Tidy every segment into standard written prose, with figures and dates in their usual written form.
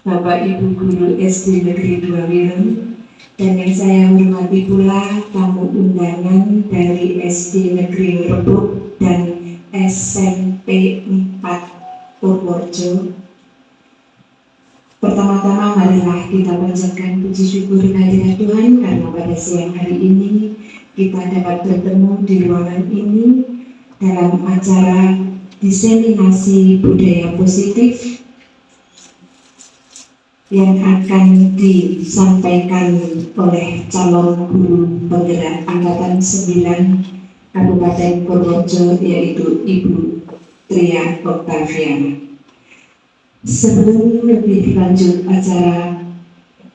Bapak Ibu Guru SD Negeri 2 Wireng, dan yang saya hormati pula tamu undangan dari SD Negeri Rebuk dan SMP 4 Purworejo. Pertama-tama marilah kita panjatkan puji syukur kehadirat Tuhan karena pada siang hari ini kita dapat bertemu di ruangan ini dalam acara diseminasi budaya positif yang akan disampaikan oleh calon guru penggerak Angkatan 9 Kabupaten Purworejo, yaitu Ibu Tria Oktaviana. Sebelum lebih lanjut acara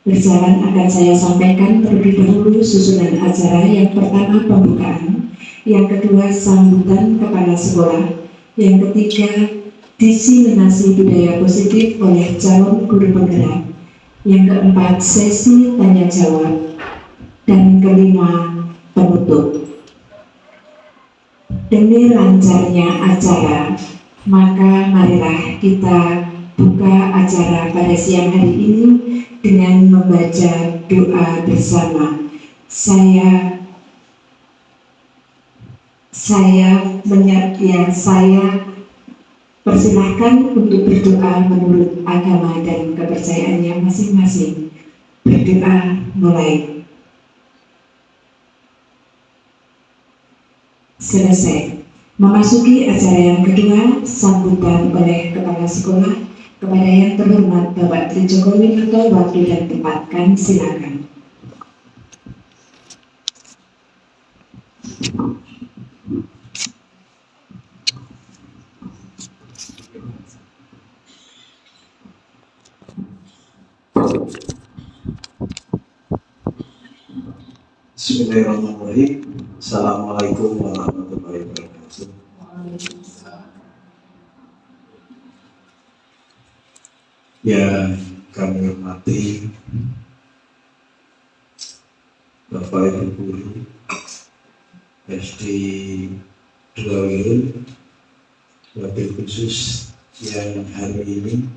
berjalan, akan saya sampaikan terlebih dahulu susunan acara. Yang pertama pembukaan, yang kedua sambutan kepala sekolah, yang ketiga diseminasi budaya positif oleh calon guru penggerak, yang keempat sesi tanya jawab, dan kelima penutup. Demi lancarnya acara, maka marilah kita buka acara pada siang hari ini dengan membaca doa bersama. Saya persilahkan untuk berdoa menurut agama dan kepercayaannya masing-masing. Berdoa mulai. Selesai. Memasuki acara yang kedua, sambutan oleh kepala sekolah. Kepada yang terhormat Bapak Tri Jokowi, atau waktu dan tempat kami silakan. Bismillahirrahmanirrahim. Assalamualaikum warahmatullahi wabarakatuh. Yang kami hormati Bapak Ibu Guru SD 2 Wireng, wabil khusus yang hari ini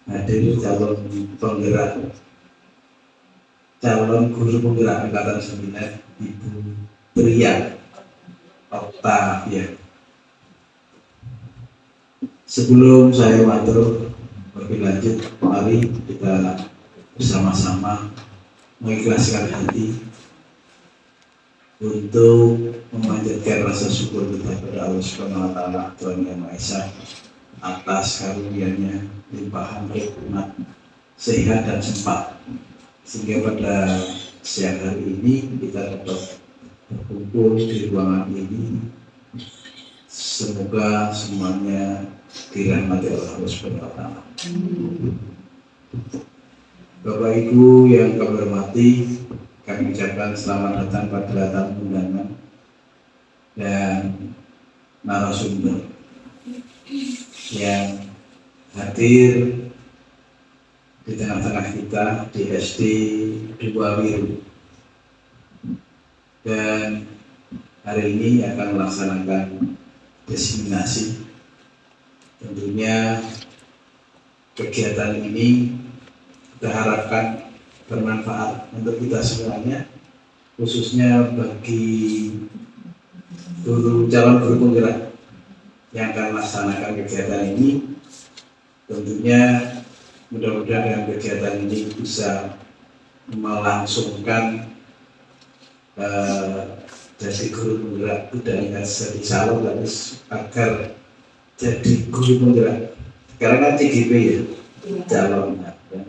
hadir calon guru penggerak Angkatan 9, Ibu Tria Oktaviana. Sebelum saya matur lebih lanjut, mari kita bersama-sama mengikhlaskan hati untuk memanjatkan rasa syukur kita kepada Allah Subhanahu wa Ta'ala, Tuhan Yang Maha Esa, atas karunia-Nya limpahan nikmat sehat dan sempat, sehingga pada siang hari ini kita dapat berkumpul di ruangan ini. Semoga semuanya dirahmati oleh Allah Subhanahu wa Ta'ala. Bapak Ibu yang kami hormati, kami ucapkan selamat datang pada tamu undangan dan narasumber yang hadir di tengah-tengah kita di SD 2 Wireng, dan hari ini akan melaksanakan diseminasi. Tentunya kegiatan ini kita harapkan bermanfaat untuk kita semuanya, khususnya bagi calon guru penggerak yang akan melaksanakan kegiatan ini. Tentunya mudah-mudahan dengan kegiatan ini bisa melangsungkan jadi guru penggerak, tidak jadi calon, tapi agar jadi guru penggerak. Sekarang kan CGP ya, calon.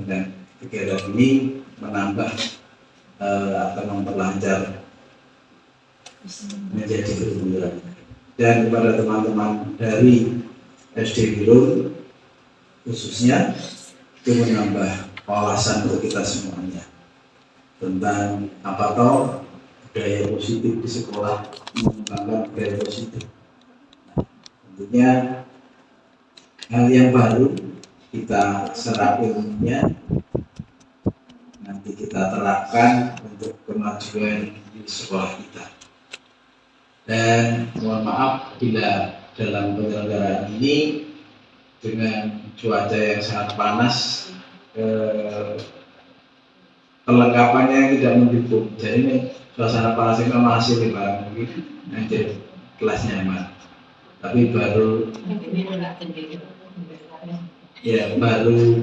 Dan kegiatan ini menambah atau memperlancar menjadi guru penggerak. Dan kepada teman-teman dari SD Wireng khususnya, itu menambah wawasan untuk kita semuanya tentang apa toh budaya positif di sekolah, mengembangkan budaya positif. Tentunya hal yang baru kita serap ilmunya, nanti kita terapkan untuk kemajuan di sekolah kita. Dan mohon maaf bila dalam penyelenggaraan ini dengan cuaca yang sangat panas Perlengkapannya tidak mendukung. Jadi ini suasana parasik masih di barang mungkin nanti kelasnya mas. Tapi baru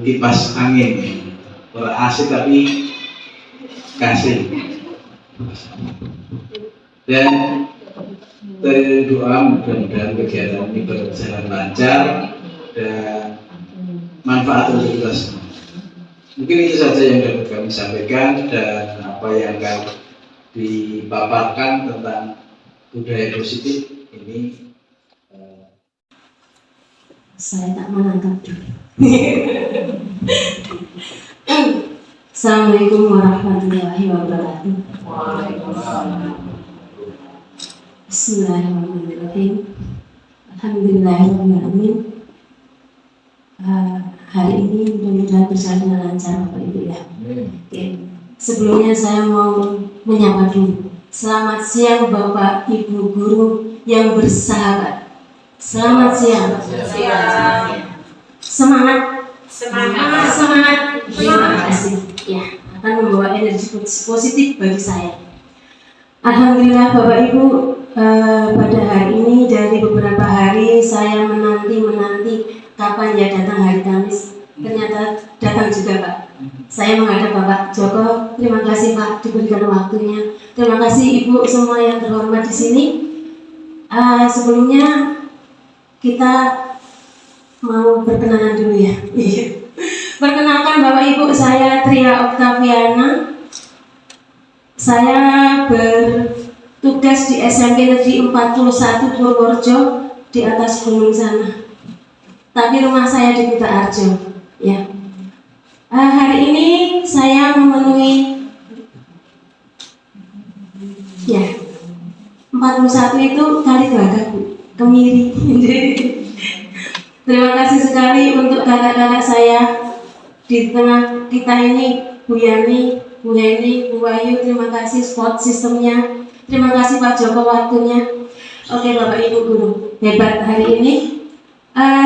kipas angin, AC tapi kasih. Dan berdoa mudah-mudahan kegiatan ini berjalan lancar dan manfaat untuk kita semua. Mungkin itu saja yang dapat kami sampaikan, dan apa yang akan dipaparkan tentang budaya positif ini saya tak menangkap dulu. Assalamualaikum warahmatullahi wabarakatuh. Bismillahirrahmanirrahim. Alhamdulillahirrahmanirrahim. Hari ini mudah-mudahan berjalan lancar Bapak Ibu ya. Oke. Sebelumnya saya mau menyapa dulu. Selamat siang Bapak Ibu guru yang bersahabat. Selamat siang. Semangat. Terima kasih. Ya, akan membawa energi positif bagi saya. Alhamdulillah Bapak Ibu, pada hari ini dari beberapa hari saya menanti kapan ya datang hari Kamis. Ternyata datang juga Pak. Saya menghadap Bapak Joko. Terima kasih Pak diberikan waktunya. Terima kasih Ibu semua yang terhormat di sini. Sebelumnya kita mau berkenalan dulu ya. Perkenalkan Bapak Ibu, saya Tria Oktaviana. Saya bertugas di SMP Negeri 41 Purworejo di atas gunung sana. Tapi rumah saya di Kutoarjo. Ya. Hari ini saya memenuhi 41 itu kali Gelagah Bu, Kemiri. Terima kasih sekali untuk kakak-kakak saya di tengah kita ini, Bu Yani, Bu Heni, Bu Wayu. Terima kasih support sistemnya. Terima kasih Pak Joko waktunya. Oke Bapak Ibu guru, hebat hari ini.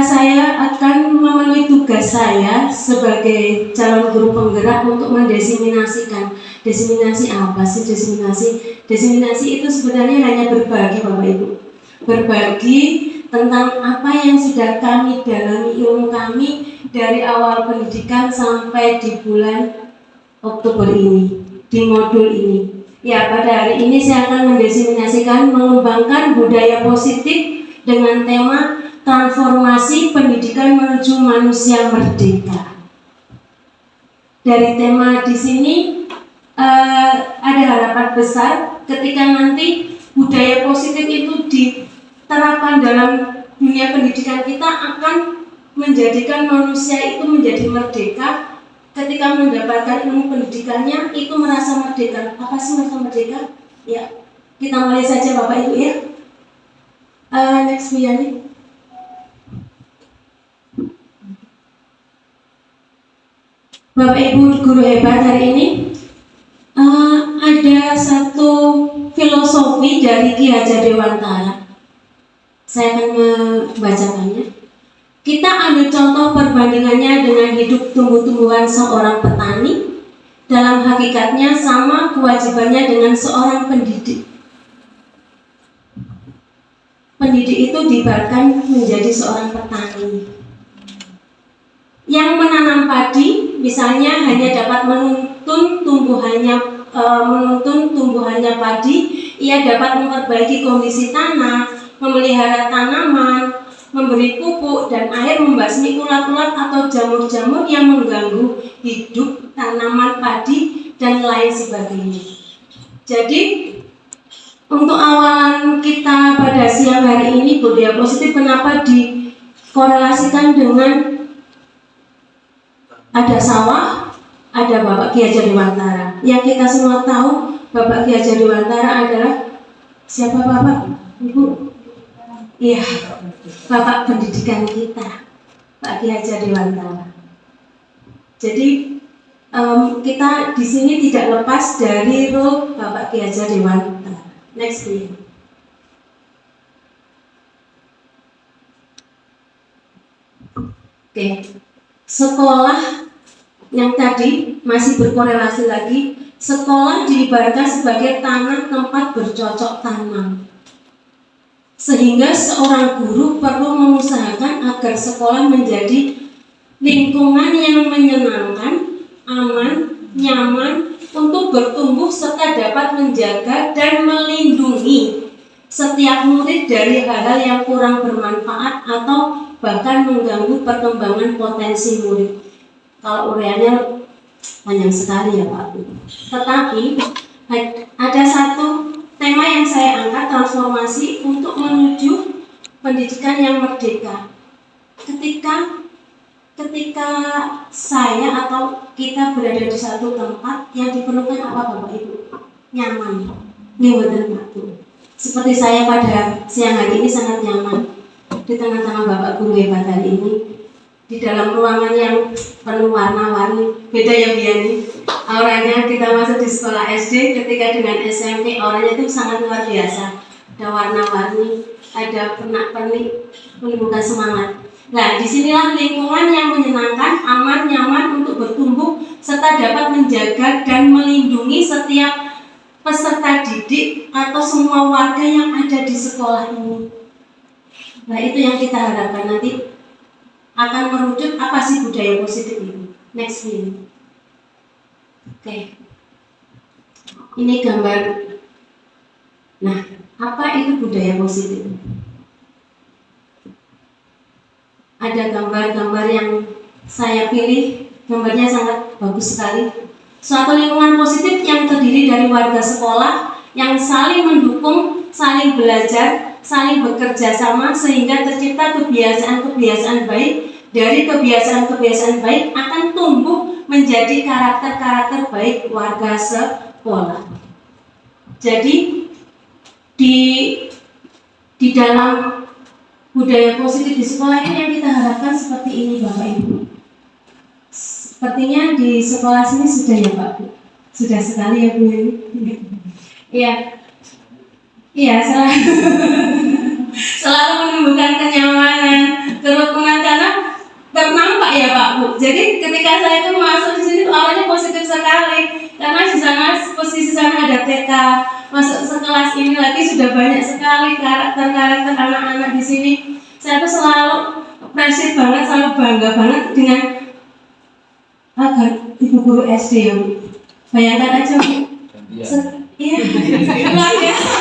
Saya akan memenuhi tugas saya sebagai calon guru penggerak untuk mendesiminasikan. Desiminasi apa sih desiminasi? Desiminasi itu sebenarnya hanya berbagi Bapak Ibu. Berbagi tentang apa yang sudah kami dalami ilmu kami dari awal pendidikan sampai di bulan Oktober ini, di modul ini. Ya, pada hari ini saya akan mendesiminasikan mengembangkan budaya positif dengan tema transformasi pendidikan menuju manusia merdeka. Dari tema di sini ada harapan besar ketika nanti budaya positif itu diterapkan dalam dunia pendidikan, kita akan menjadikan manusia itu menjadi merdeka. Ketika mendapatkan ilmu pendidikannya itu merasa merdeka. Apa sih merasa merdeka? Ya, kita mulai saja Bapak Ibu ya. Next Bu Yani. Bapak Ibu guru hebat, hari ini ada satu filosofi dari Ki Hajar Dewantara. Saya akan membacakannya. Kita ambil contoh perbandingannya dengan hidup tumbuh-tumbuhan seorang petani. Dalam hakikatnya sama kewajibannya dengan seorang pendidik. Pendidik itu diibaratkan menjadi seorang petani yang menanam padi, misalnya hanya dapat menuntun tumbuhannya padi. Ia dapat memperbaiki kondisi tanah, memelihara tanaman, memberi pupuk dan air, membasmi ulat-ulat atau jamur-jamur yang mengganggu hidup tanaman padi dan lain sebagainya. Jadi untuk awalan kita pada siang hari ini, budaya positif kenapa dikorelasikan dengan ada sawah, ada Bapak Ki Hajar Dewantara. Yang kita semua tahu Bapak Ki Hajar Dewantara adalah siapa Bapak? Ibu? Iya, Bapak pendidikan kita, Pak Ki Hajar Dewantara. Jadi kita di sini tidak lepas dari role Bapak Ki Hajar Dewantara. Next please. Oke. Sekolah yang tadi masih berkorelasi lagi, sekolah diibaratkan sebagai tanah tempat bercocok tanam. Sehingga seorang guru perlu mengusahakan agar sekolah menjadi lingkungan yang menyenangkan, aman, nyaman untuk bertumbuh serta dapat menjaga dan melindungi setiap murid dari hal-hal yang kurang bermanfaat atau bahkan mengganggu perkembangan potensi murid. Kalau uraiannya panjang sekali ya Pak. Tetapi ada satu tema yang saya angkat, transformasi untuk menuju pendidikan yang merdeka. Ketika saya atau kita berada di satu tempat yang diperlukan apa Bapak Ibu? Nyaman. Nyaman waktu. Seperti saya pada siang hari ini sangat nyaman di tengah-tengah Bapak Guru hebat hari ini, di dalam ruangan yang penuh warna-warni. Beda ya Biani, auranya kita masuk di sekolah SD ketika dengan SMP, auranya itu sangat luar biasa. Ada warna-warni, ada pernak-pernik, menimbulkan semangat. Nah, disinilah lingkungan yang menyenangkan, aman, nyaman untuk bertumbuh serta dapat menjaga dan melindungi setiap peserta didik atau semua warga yang ada di sekolah ini. Nah, itu yang kita harapkan nanti akan merujuk apa sih budaya positif ini. Next ini. Oke. Ini gambar. Nah, apa itu budaya positif? Ada gambar-gambar yang saya pilih, gambarnya sangat bagus sekali. Suatu lingkungan positif yang terdiri dari warga sekolah yang saling mendukung, saling belajar, saling bekerja sama sehingga tercipta kebiasaan-kebiasaan baik. Dari kebiasaan-kebiasaan baik akan tumbuh menjadi karakter-karakter baik warga sekolah. Jadi di dalam budaya positif di sekolah ini yang kita harapkan seperti ini Bapak Ibu. Sepertinya di sekolah sini sudah ya Pak Bu? Sudah sekali ya Bu ini. Iya. Iya, selalu menumbuhkan kenyamanan, kerukunan karena ternampak ya Pak Bu. Jadi ketika saya itu masuk di sini awalnya positif sekali karena di sana posisi sana ada TK, masuk sekelas ini lagi sudah banyak sekali karakter-karakter anak-anak di sini. Saya tuh selalu appreciate banget, selalu bangga banget dengan ibu guru SD ya Bu. Bayangkan aja Bu. Iya, luar biasa.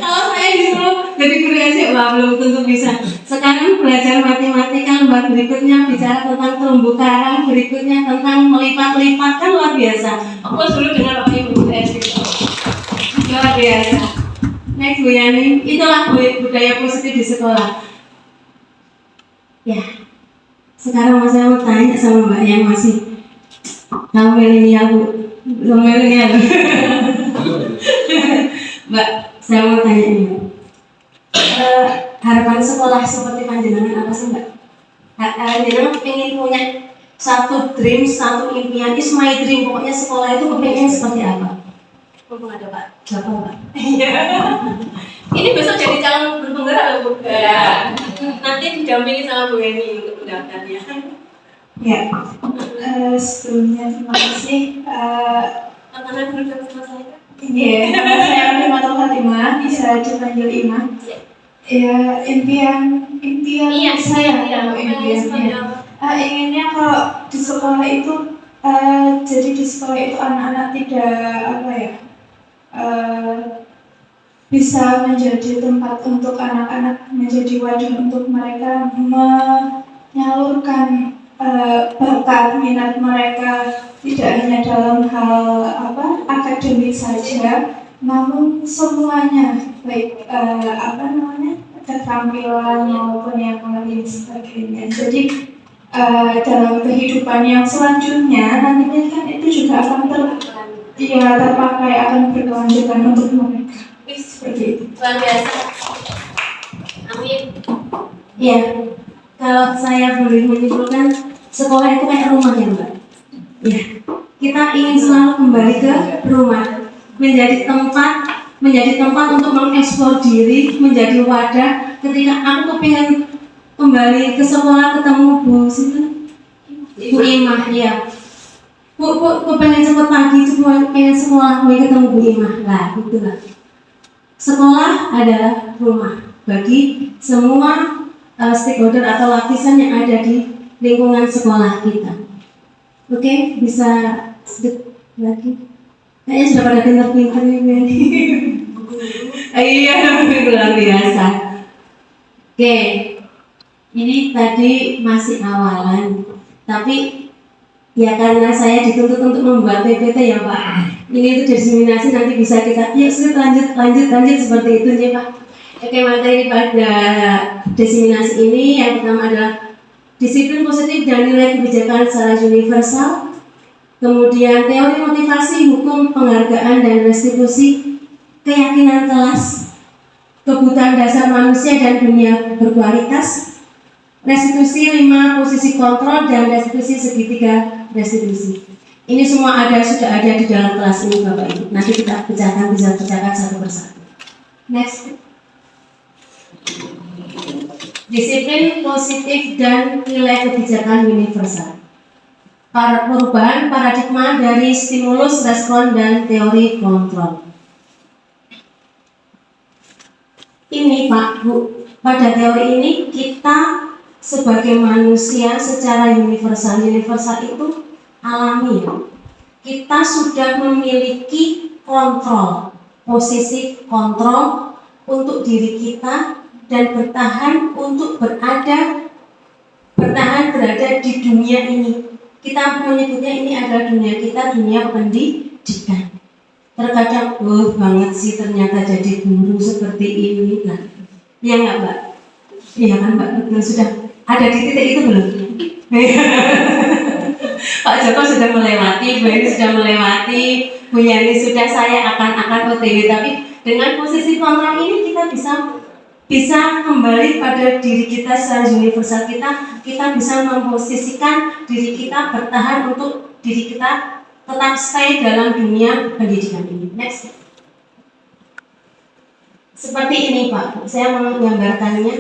Kalau saya disuruh jadi guru SD, wah belum tentu bisa. Sekarang belajar matematika, lembar berikutnya bicara tentang terumbu karang, berikutnya tentang melipat-lipat, kan luar biasa. Aku dulu dengan Bapak Ibu guru SD, luar biasa. Next Bu Yani, itulah budaya positif di sekolah. Ya, sekarang saya mau tanya sama Mbak yang masih kamu milenial Bu, belum milenial. Mbak, saya mau tanya ini, harapan sekolah seperti panjenengan apa sih Mbak? Panjenengan ingin punya satu dream, satu impian, is my dream, pokoknya sekolah itu kepengen seperti apa? Mumpung ada Pak Joko Mbak. Ini besok jadi calon guru penggerak Bu. Ya. Nanti didampingi sama Bu Eni untuk mendaftarnya. Ya, sebelumnya terima kasih. Karena dulu dapat saya. Iya, saya Imatul Fatimah, bisa dipanggil Ima. Ya, impian saya, inginnya kalau di sekolah itu, jadi di sekolah itu anak-anak tidak bisa menjadi tempat untuk anak-anak, menjadi wadah untuk mereka menyalurkan bakat minat mereka, tidak hanya dalam hal akademik saja, namun semuanya, baik keterampilan maupun yang lain sebagainya. Jadi dalam kehidupan yang selanjutnya nantinya kan itu juga akan terpakai, akan berkelanjutan untuk mereka. Seperti itu. Luar biasa. Amin. Ya, kalau saya boleh menyimpulkan, sekolah itu kayak rumah ya Mbak. Ya, kita ingin selalu kembali ke rumah, menjadi tempat untuk mengeksplor diri, menjadi wadah. Ketika aku kepingin kembali ke sekolah ketemu Bu Sinten, Ibu Imah, ya. Bu pengen cepet pagi, pengen sekolah, mau ketemu Bu Imah. Lah, gitu lah. Sekolah adalah rumah bagi semua stakeholder atau lapisan yang ada di lingkungan sekolah kita. Oke, bisa sedikit lagi. Kayaknya sudah pada pintar-pintar nih. Iya, luar biasa. Oke, ini tadi masih awalan, tapi ya karena saya dituntut untuk membuat PPT ya Pak. Ini itu diseminasi nanti bisa kita, yuk lanjut seperti itu ya Pak. Oke, materi pada diseminasi ini yang pertama adalah disiplin positif dan nilai kebijakan secara universal. Kemudian teori motivasi, hukum, penghargaan dan restitusi, keyakinan kelas, kebutuhan dasar manusia dan dunia berkualitas, restitusi 5, posisi kontrol dan restitusi segitiga restitusi. Ini semua sudah ada di dalam kelas ini Bapak Ibu. Nanti kita bisa pecahkan satu persatu. Next. Disiplin positif dan nilai kebijakan universal. Perubahan paradigma dari stimulus, respon, dan teori kontrol. Ini Pak Bu, pada teori ini kita sebagai manusia secara universal itu alami ya. Kita sudah memiliki kontrol, posisi kontrol untuk diri kita dan bertahan berada di dunia ini. Kita menyebutnya ini adalah dunia kita, dunia pendidikan. Terkadang, banget sih ternyata jadi guru seperti ini. Nah, iya nggak Mbak? Iya kan Mbak? Betul, sudah ada di titik itu belum? Pak Joko sudah melewati, Bu Eni sudah melewati, Bu Yani sudah, saya akan OTW. Tapi dengan posisi kontrol ini kita bisa kembali pada diri kita secara universal. Kita bisa memposisikan diri kita, bertahan untuk diri kita tetap stay dalam dunia pendidikan ini. Next. Seperti ini Pak, saya menggambarkannya,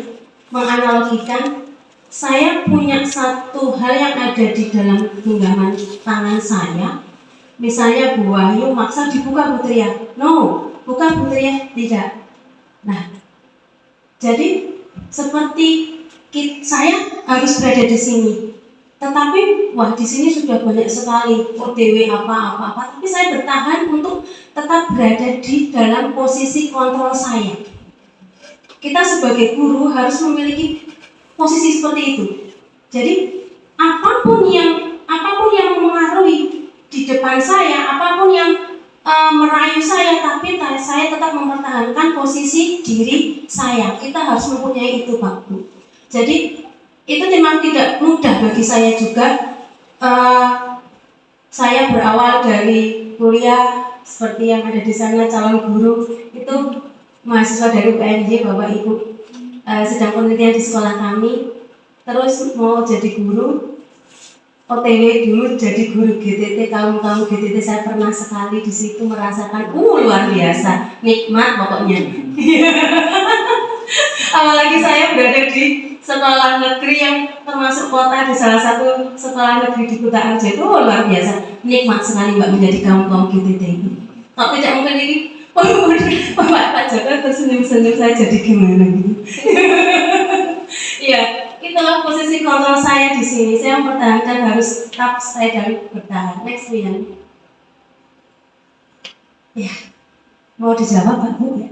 menganalogikan. Saya punya satu hal yang ada di dalam genggaman tangan saya. Misalnya Bu Wahyu maksa dibuka Bu Tria. No, bukan Bu Tria, tidak. Nah, jadi seperti saya harus berada di sini. Tetapi di sini sudah banyak sekali OTW apa, tapi saya bertahan untuk tetap berada di dalam posisi kontrol saya. Kita sebagai guru harus memiliki posisi seperti itu. Jadi apapun yang mempengaruhi di depan saya, apapun yang merayu saya, tapi saya tetap mempertahankan posisi diri saya. Kita harus mempunyai itu Pak Bu. Jadi itu memang tidak mudah bagi saya juga. Saya berawal dari kuliah seperti yang ada di sana, calon guru itu mahasiswa dari UNJ Bapak Ibu, sedang penelitian di sekolah kami, terus mau jadi guru, OTW dulu jadi guru GTT, kaum GTT. Saya pernah sekali di situ merasakan luar biasa, nikmat pokoknya. Apalagi saya berada di sekolah negeri yang termasuk kota, di salah satu sekolah negeri di Kota Arjo, itu luar biasa, nikmat sekali Mbak menjadi kaum GTT itu. Kalau tidak mungkin ini Pak Joko tersenyum-senyum, saya jadi gimana gitu. Iya, itulah posisi kontrol saya di sini. Saya mempertahankan, harus tetap stay dan bertahan. Next Wian. Ya, mau dijawab Pak Bu ya?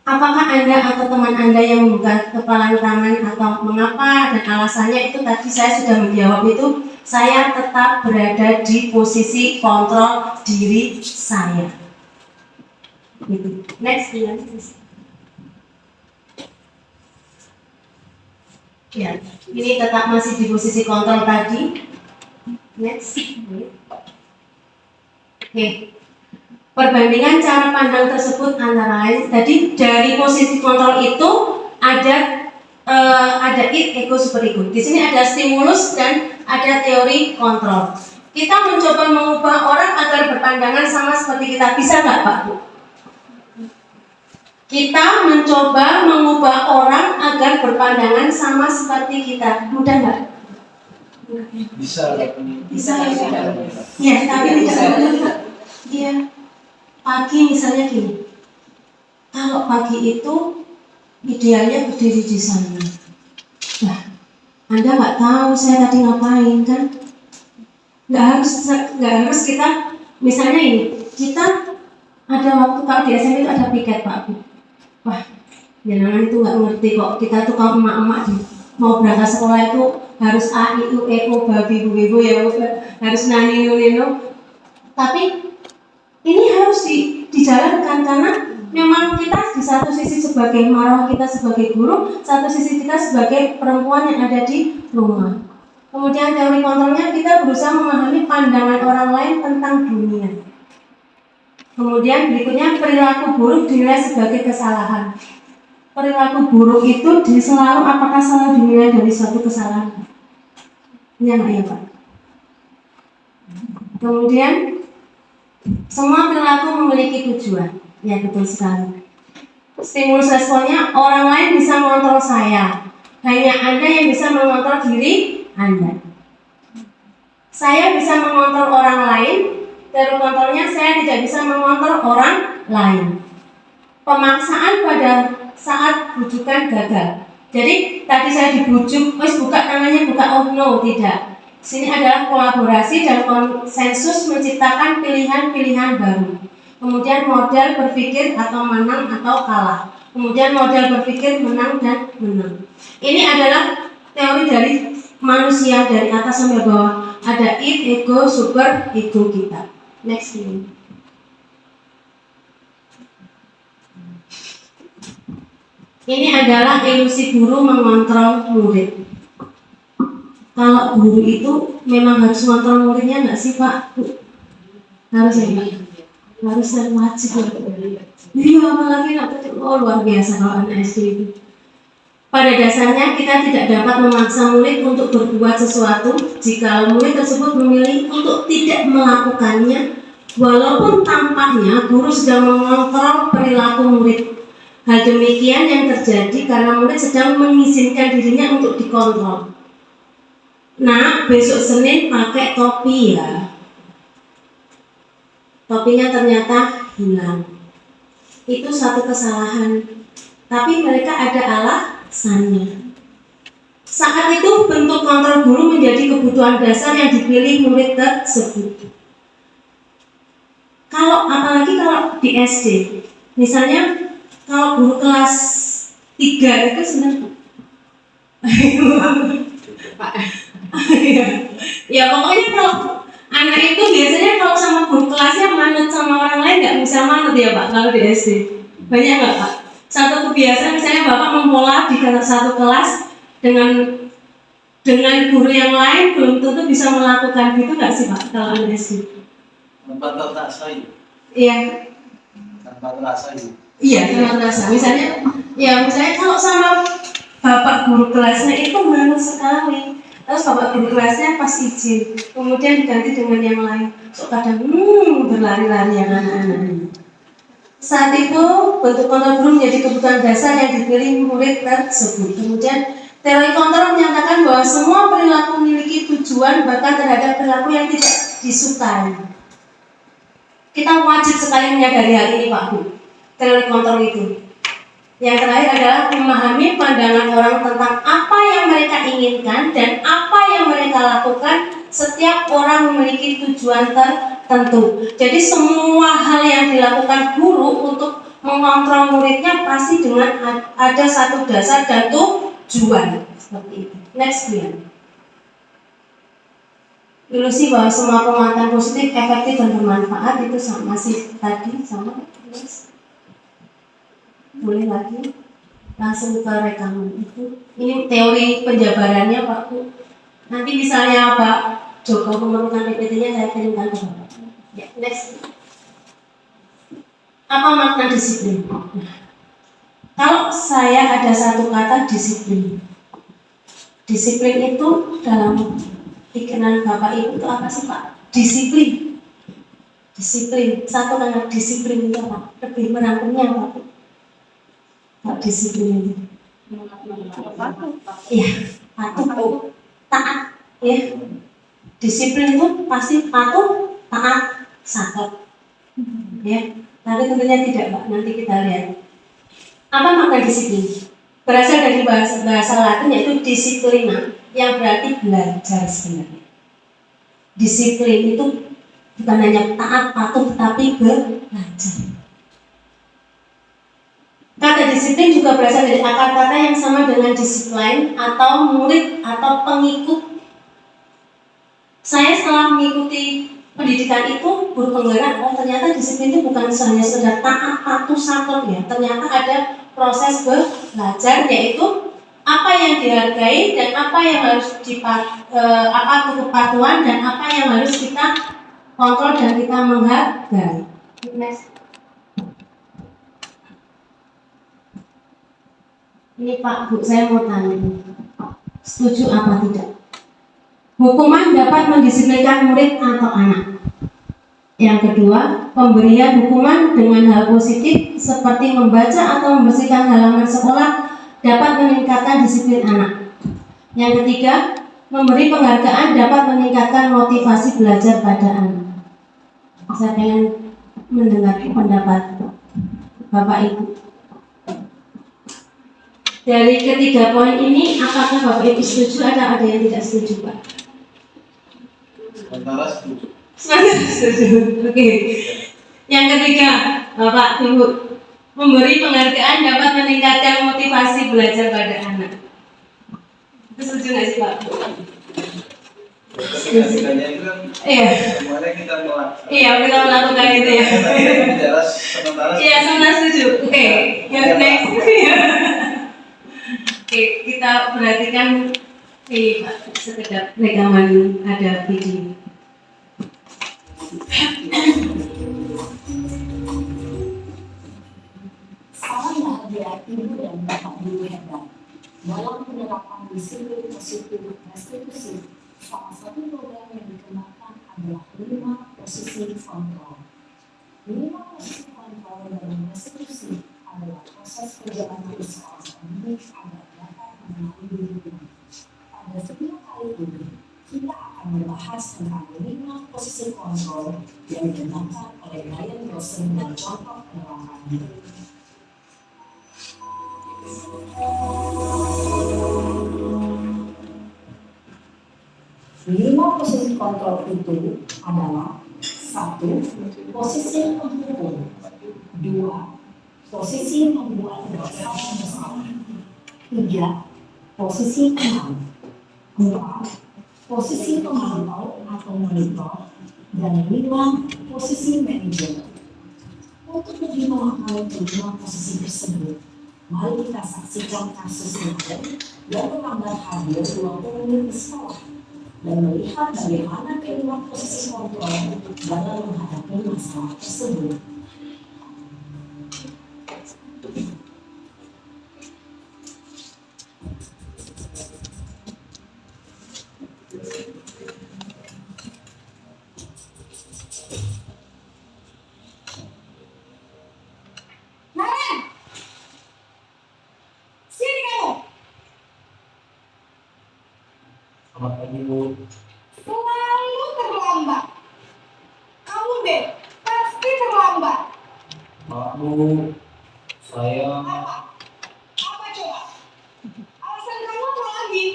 Apakah Anda atau teman Anda yang membuka kepalan tangan atau mengapa dan alasannya itu tadi saya sudah menjawab itu. Saya tetap berada di posisi kontrol diri saya. Gitu. Next Wian. Ya, ini tetap masih di posisi kontrol tadi. Next. Oke. Perbandingan cara pandang tersebut antara lain, tadi dari posisi kontrol itu ada ego super ego. Di sini ada stimulus dan ada teori kontrol. Kita mencoba mengubah orang agar berpandangan sama seperti kita. Bisa nggak Pak Bu? Kita mencoba mengubah orang agar berpandangan sama seperti kita. Mudah nggak? Bisa. Bisa ya, tapi tidak. Iya. Pagi misalnya gini. Kalau pagi itu idealnya berdiri di sana. Nah, Anda nggak tahu saya tadi ngapain kan? Nggak harus kita, misalnya ini, kita ada waktu kalau di SMP itu ada piket Pak Bu. Wah, jangan itu nggak ngerti kok. Kita tuh kalau emak-emak mau berangkat sekolah itu harus A, I, U, E, O, babi, bu, ya, harus nani, nino. Tapi ini harus dijalankan karena memang kita di satu sisi sebagai marwah kita sebagai guru, satu sisi kita sebagai perempuan yang ada di rumah. Kemudian teori kontrolnya kita berusaha memahami pandangan orang lain tentang dunia. Kemudian berikutnya perilaku buruk dinilai sebagai kesalahan. Perilaku buruk itu apakah selalu dinilai dari suatu kesalahan? Iya nggak ya Pak? Kemudian semua perilaku memiliki tujuan. Ya betul sekali. Stimulus responnya orang lain bisa mengontrol saya. Hanya Anda yang bisa mengontrol diri Anda. Saya bisa mengontrol orang lain. Teori kontrolnya saya tidak bisa mengontrol orang lain. Pemaksaan pada saat bujukan gagal. Jadi tadi saya dibujuk, buka tangannya, buka, oh no, tidak. Sini adalah kolaborasi dan konsensus menciptakan pilihan-pilihan baru. Kemudian model berpikir atau menang atau kalah. Kemudian model berpikir menang dan menang. Ini adalah teori dari manusia dari atas sampai bawah. Ada id, ego, super ego kita. Next ini. Ini adalah ilusi guru mengontrol murid. Kalau guru itu memang harus mengontrol muridnya nggak sih Pak? Harus ya Pak? Harus dan wajib. Iya, apalagi luar biasa kalau anak SD itu. Pada dasarnya kita tidak dapat memaksa murid untuk berbuat sesuatu jika murid tersebut memilih untuk tidak melakukannya, walaupun tampaknya guru sedang mengontrol perilaku murid. Hal demikian yang terjadi karena murid sedang mengizinkan dirinya untuk dikontrol. Nah, besok Senin pakai topi ya. Topinya ternyata hilang. Itu satu kesalahan. Tapi mereka ada alasannya. Saat itu bentuk kontrol guru menjadi kebutuhan dasar yang dipilih murid tersebut. Apalagi kalau di SD, misalnya kalau guru kelas 3 itu sebenarnya ya pokoknya kalau anak itu biasanya kalau sama guru kelasnya manut sama orang lain nggak bisa manut ya Pak kalau di SD. Banyak nggak Pak? Satu kebiasaan misalnya Bapak mempola di satu kelas dengan guru yang lain belum tentu bisa melakukan gitu nggak sih Pak kalau anak SD? Tanpa terasa. Iya. Tanpa terasa. Iya, tanpa terasa. Misalnya kalau sama Bapak guru kelasnya itu manut sekali. Terus Bapak guru kelasnya pas izin, kemudian diganti dengan yang lain. So kadang berlari-lari yang anak-anak. Saat itu bentuk kontrol guru menjadi kebutuhan dasar yang dipilih murid tersebut. Kemudian teori kontrol menyatakan bahwa semua perilaku memiliki tujuan bahkan terhadap perilaku yang tidak disukai. Kita wajib sekali menyadari hal ini Pak Bu. Teori kontrol itu. Yang terakhir adalah memahami pandangan orang tentang apa yang mereka inginkan dan apa yang mereka lakukan. Setiap orang memiliki tujuan tertentu. Jadi semua hal yang dilakukan guru untuk mengontrol muridnya pasti dengan ada satu dasar dan tujuan. Seperti itu. Next dia. Ilusi bahwa semua penguatan positif, efektif dan bermanfaat itu masih tadi sama. Next. Boleh lagi langsung ke rekaman itu. Ini teori penjabarannya Pak Bu. Nanti misalnya Pak Joko memerlukan PPT-nya saya kirimkan ke Bapak. Ya, next. Apa makna disiplin? Kalau saya ada satu kata disiplin. Disiplin itu dalam pikiran Bapak Ibu itu apa sih Pak? Disiplin. Disiplin. Satu kata disiplin itu apa? Lebih merangkumnya Pak Bu. Disiplin. Iya, patuh, taat. Ya, disiplin itu pasti patuh, taat, sabar. Ya, tapi tentunya tidak, Pak. Nanti kita lihat. Apa makna disiplin? Berasal dari bahasa Latin yaitu disiplina, yang berarti belajar sebenarnya. Disiplin itu bukan hanya taat, patuh, tetapi belajar. Kata disiplin juga berasal dari akar kata yang sama dengan disiplin atau murid atau pengikut. Saya setelah mengikuti pendidikan itu berpenggerak, oh ternyata disiplin itu bukan hanya sekedar taat, patuh, sabar ya. Ternyata ada proses belajar, yaitu apa yang dihargai dan apa yang harus apa kepatuhan dan apa yang harus kita kontrol dan kita menghargai. Next. Ini Pak Bu, saya mau tanya, setuju apa tidak? Hukuman dapat mendisiplinkan murid atau anak. Yang kedua, pemberian hukuman dengan hal positif seperti membaca atau membersihkan halaman sekolah dapat meningkatkan disiplin anak. Yang ketiga, memberi penghargaan dapat meningkatkan motivasi belajar pada anak. Saya ingin mendengar pendapat Bapak Ibu. Dari ketiga poin ini, apakah Bapak Ibu setuju atau ada yang tidak setuju, Pak? Sementara setuju. Setuju. Oke. Yang ketiga, Bapak Ibu, memberi penghargaan dapat meningkatkan motivasi belajar pada anak. Setuju nggak sih, Pak? Ketika itu kan semuanya kita melakukan. Iya, kita melakukan itu ya. Sementara. Iya, sementara setuju. Oke. Yang next. Oke, kita perhatikan ini Pak, sekedar rekaman ada video. Salam bahagia Ibu dan Bapak Guru hebat. Dalam penerapan disiplin positif restitusi, salah satu program yang dikembangkan adalah 5 posisi kontrol. 5 posisi kontrol dalam restitusi adalah proses perjalanan seorang pemilik agar dapat mengenali dirinya. Pada video kali ini, kita akan membahas tentang 5 posisi kontrol yang dikembangkan oleh Brian Wilson dan contoh penerapannya. 5 posisi kontrol itu adalah 1. Posisi menghukum, 2. Posisi membuat dosa yang bersalah, 3. Posisi tenang, 4. Posisi pemantau atau monitor, dan 5. Posisi manajer. Untuk lebih memahami kelima posisi tersebut, mari kita saksikan kasus nyata yang terlambat hadir 20 menit di sekolah dan melihat bagaimana kelima posisi kontrol dalam menghadapi masalah tersebut. Selamat pagi, Bu. Selalu terlambat. Kamu deh, pasti terlambat. Maaf, Bu. Saya Apa? Apa coba? Alasan kamu apa lagi?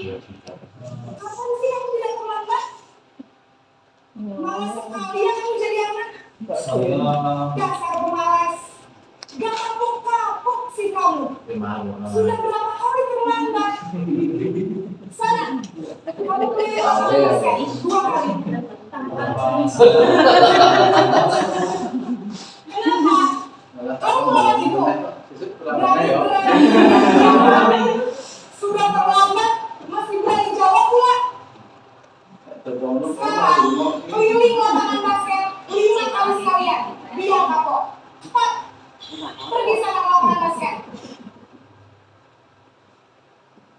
Kapan sih kamu tidak terlambat? Malas sekali ya kamu jadi anak. Dasar pemalas. Gak kapok-kapok sih kamu. Sudah berapa hari terlambat? Sana, kamu beli basket 2 kali. Kenapa? Kamu mau ibu? Sudah terlambat, masih berani jawab pula. Sekarang, keliling lapangan basket 5 kali sekalian. Biar kapok. Cepat, pergi sana ke lapangan basket.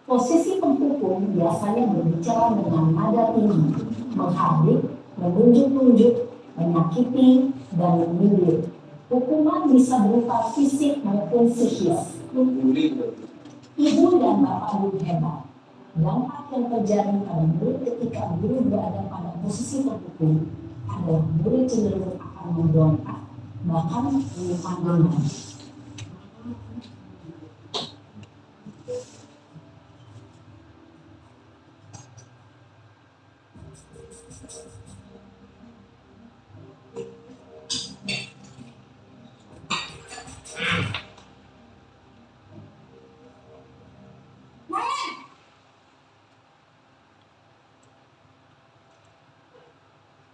Posisi penghukum biasanya berbicara dengan nada tinggi, menghardik, menunjuk-nunjuk, menyakiti, dan menyindir. Hukuman bisa berupa fisik maupun psikis. Ibu dan Bapak Guru hebat. Dampak yang terjadi pada murid ketika guru berada pada posisi terpukul adalah murid cenderung akan memberontak, bahkan menyimpan.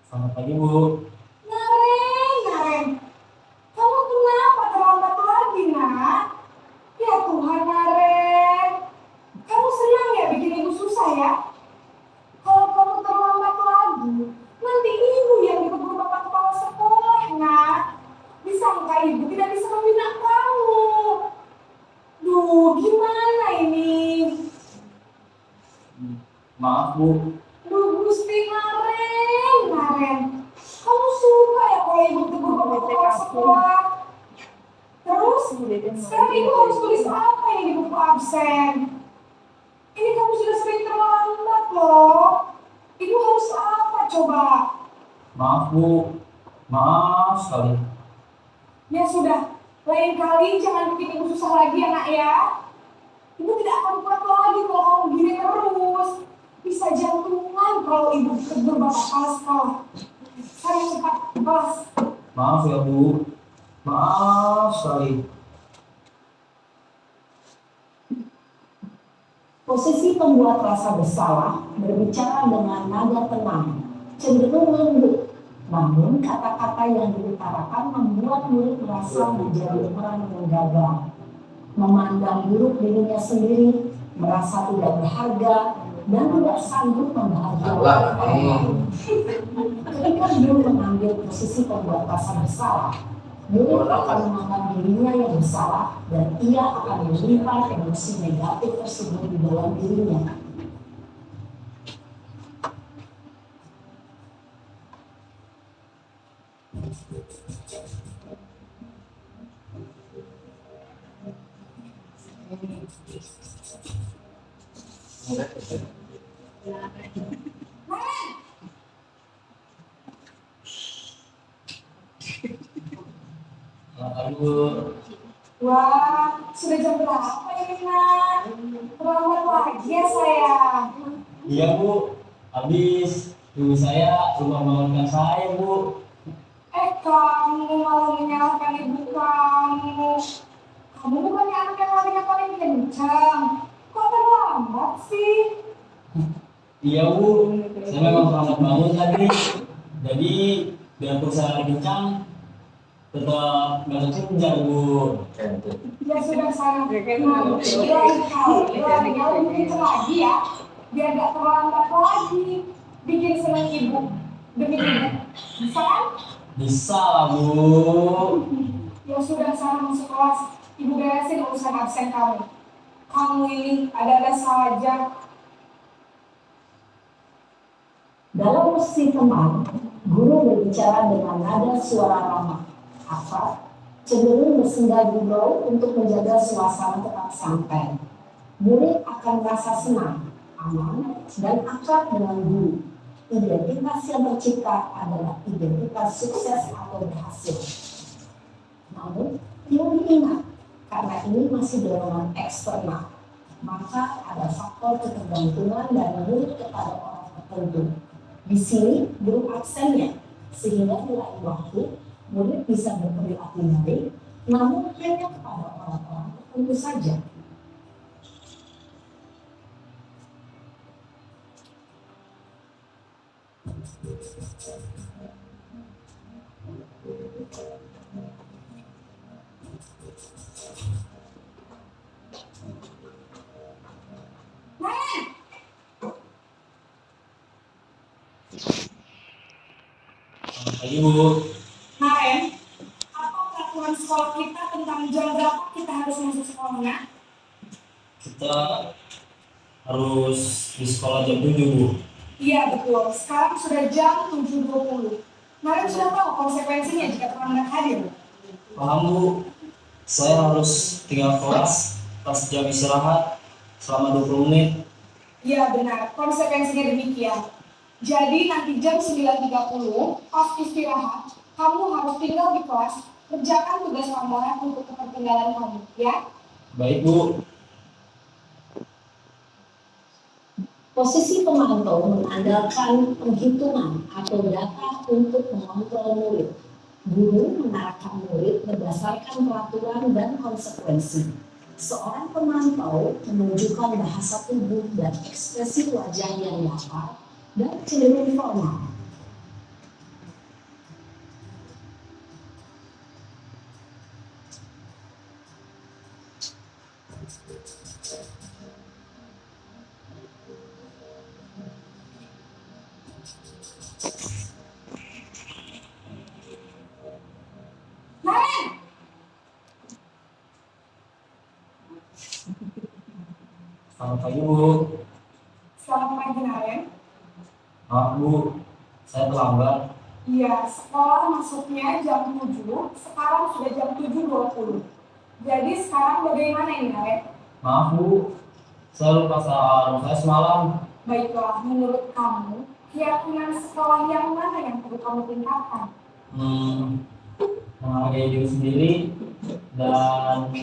Selamat pagi, Bu. Naren, kamu kenapa terlambat lagi, nak? Ya Tuhan, Naren. Kamu senang ya bikin ibu susah ya? Kalau kamu terlambat lagi, nanti ibu yang ditegur bapak kepala sekolah, nak. Disangka ibu tidak bisa membina kamu. Duh, gimana ini? Maaf, Bu. Duh, Gusti Naren. Kamu suka ya kalau ibu tegur bapak kepala sekolah? Terus, sekarang ibu harus tulis apa ini di buku absen? Ini kamu sudah sering terlambat loh. Ibu harus apa coba? Maaf, Bu. Maaf sekali. Ya sudah, lain kali jangan bikin ibu susah lagi ya nak ya. Ibu tidak akan kuat lagi kalau kamu gini terus. Bisa jantungan kalau ibu tegur bapak kepala sekolah. Sekarang cepat ke kelas. Maaf ya, Bu. Maaf sekali. Posisi pembuat rasa bersalah berbicara dengan nada tenang, cenderung lembut. Namun kata-kata yang diutarakan membuat murid merasa menjadi orang yang gagal, memandang buruk dirinya sendiri, merasa tidak berharga, dan tidak sanggup membahagiakan orang lain. Ketika guru mengambil posisi pembuat rasa bersalah, murid akan menganggap dirinya yang bersalah dan ia akan menyimpan emosi negatif tersebut di dalam dirinya. Selamat pagi, Bu. Wah, sudah jam berapa ini nak? Terlambat lagi ya sayang. Iya, Bu. Habis ibu saya lupa membangunkan saya, Bu. Kamu malah menyalahkan ibu kamu. Kamu bukannya anak yang larinya paling kencang. Kok terlambat sih? Iya, Bu. Saya memang terlambat bangun tadi. Jadi, biarpun saya lagi kencang, tetap nggak kencang, Bu. Ya sudah sayang. Nanti lain kali kencang lagi ya. Biar gak terlambat lagi. Bikin senang ibu. Demi ibu. Bisa kan? Bisa lah, Bu. Ya sudah sana masuk kelas. Ibu beresin urusan absen kamu. Kamu ini ada-ada saja. Dalam posisi teman, guru berbicara dengan nada suara ramah, akrab, cenderung bersenda gurau untuk menjaga suasana tetap santai. Murid akan merasa senang, aman, dan akrab dengan guru. Identitas yang tercipta adalah identitas sukses atau berhasil. Namun, perlu diingat, karena ini masih dorongan eksternal, maka ada faktor ketergantungan dari murid kepada orang tertentu. Di sini guru absennya, sehingga di lain waktu murid bisa berperilaku baik, namun hanya kepada orang-orang tertentu saja. Selamat pagi, Bu. Naren, apa peraturan sekolah kita tentang jam berapa kita harus masuk sekolahnya? Kita harus di sekolah jam 7, Bu. Iya betul, sekarang sudah jam 7.20. Naren sudah tahu konsekuensinya jika terlambat hadir. Paham, Bu. Saya harus tinggal kelas pas jam istirahat selama 20 menit. Ya benar, konsekuensinya demikian. Jadi nanti jam 9.30 pas istirahat, kamu harus tinggal di kelas, kerjakan tugas tambahan untuk ketertinggalan kamu, ya? Baik Bu. Posisi pemantau mengandalkan penghitungan atau data untuk mengontrol murid. Guru mengarahkan murid berdasarkan peraturan dan konsekuensi. Seorang pemantau menunjukkan bahasa tubuh dan ekspresi wajah yang datar dan cenderung formal. Selamat pagi Bu. Selamat pagi, Naren. Maaf Bu, saya terlambat. Iya, sekolah masuknya jam 7, sekarang sudah jam 7.20. Jadi sekarang bagaimana ini, Naren? Maaf Bu, saya lupa soal saya semalam. Baiklah, menurut kamu, keyakinan sekolah yang mana yang perlu kamu tingkatkan? Menghargai diri sendiri dan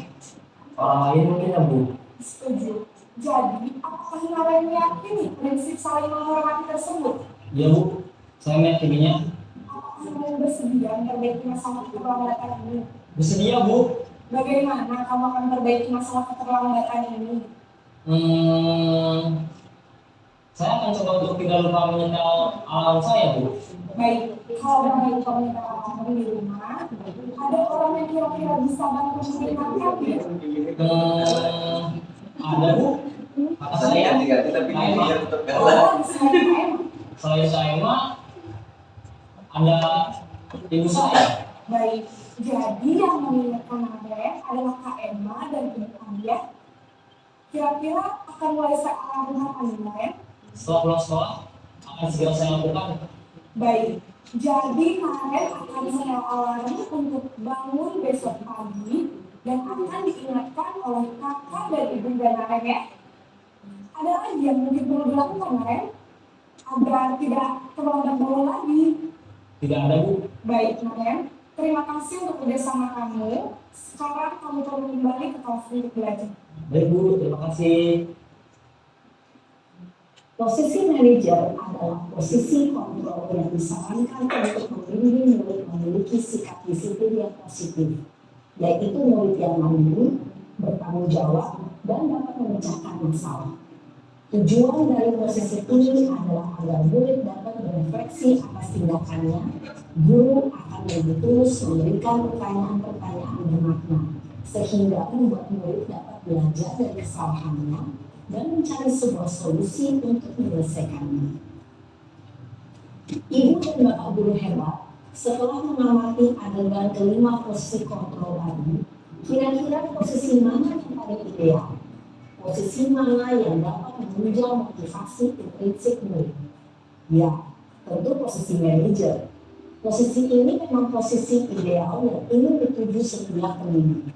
orang lain mungkin ya Bu. Setuju. Jadi, apakah Naren meyakini prinsip saling menghormati tersebut? Iya Bu, saya meyakininya. Apakah Naren bersedia memperbaiki masalah keterlambatan ini? Bersedia Bu. Bagaimana kamu akan memperbaiki masalah keterlambatan ini? Saya akan coba untuk tidak lupa menyetel alarm saya Bu. Baik, kalau dari komentar kamu di rumah, ada orang yang kira-kira bisa bantu mengingatkan ya? Ada Bu. Kata saya, tapi dia tetap Oh, di sini selain saya mah ada ibu saya. Baik, jadi yang mengingatkan Naren adalah Kak Emma dan Ibu Adia. Kira-kira akan mulai saya alarm apa nih, Naren? Setelah pulang sekolah akan segera saya lakukan. Baik, jadi Naren akan saya alarm untuk bangun besok pagi dan akan diingatkan oleh kakak dan ibu Naren ya. Ada lagi yang mungkin perlu dilakukan, Naren? Agar tidak terlambat dulu lagi. Tidak ada Bu. Baik, Naren. Terima kasih untuk kerjasama kamu. Sekarang kamu perlu kembali ke kelas untuk belajar. Baik Bu, terima kasih. Posisi manajer adalah posisi kontrol yang disarankan untuk membimbing murid memiliki sikap disiplin yang positif, yaitu murid yang mandiri, bertanggung jawab, dan dapat memecahkan masalah. Tujuan dari posisi ini adalah agar murid dapat berefleksi atas tindakannya. Guru akan lebih tulus memberikan pertanyaan-pertanyaan bermakna, sehingga membuat murid dapat belajar dari kesalahannya dan mencari sebuah solusi untuk menyelesaikannya. Ibu dan Bapak guru hebat, setelah mengamati adegan kelima posisi kontrol tadi, kira-kira posisi mana yang paling ideal? Posisi mana yang dapat menunjang motivasi intrinsik murid? Ya, tentu posisi manajer. Posisi ini memang posisi ideal yang ingin dituju setiap pendidik.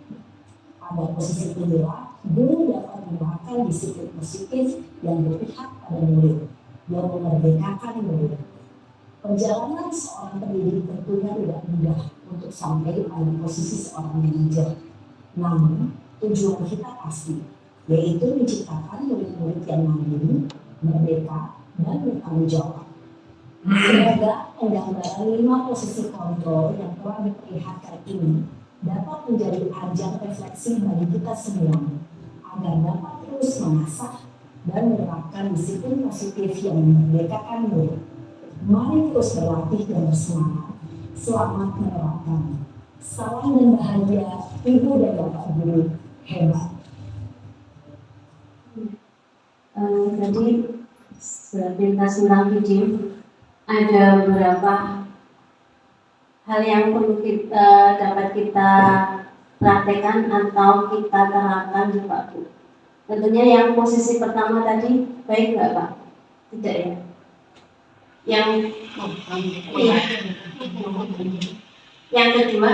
Pada posisi inilah, guru dapat menerapkan disiplin positif yang berpihak pada murid, yang memerdekakan murid. Perjalanan seorang pendidik tentunya tidak mudah untuk sampai pada posisi seorang manajer. Namun, tujuan kita pasti, yaitu menciptakan murid-murid yang mandiri, merdeka, dan bertanggung jawab. Semoga penggambaran 5 posisi kontrol yang telah diperlihatkan ini dapat menjadi ajang refleksi bagi kita semua, agar dapat terus mengasah dan menerapkan disiplin positif yang memerdekakan murid. Mari terus berlatih dan bersemangat. Selamat menerapkan. Salam dan bahagia, Ibu dan Bapak guru hebat. Jadi sepintas tentang video ada beberapa hal yang perlu dapat kita praktekkan atau kita terapkan di Pak Bu. Tentunya yang posisi pertama tadi baik nggak Pak? Tidak ya? Yang iya. Yang kedua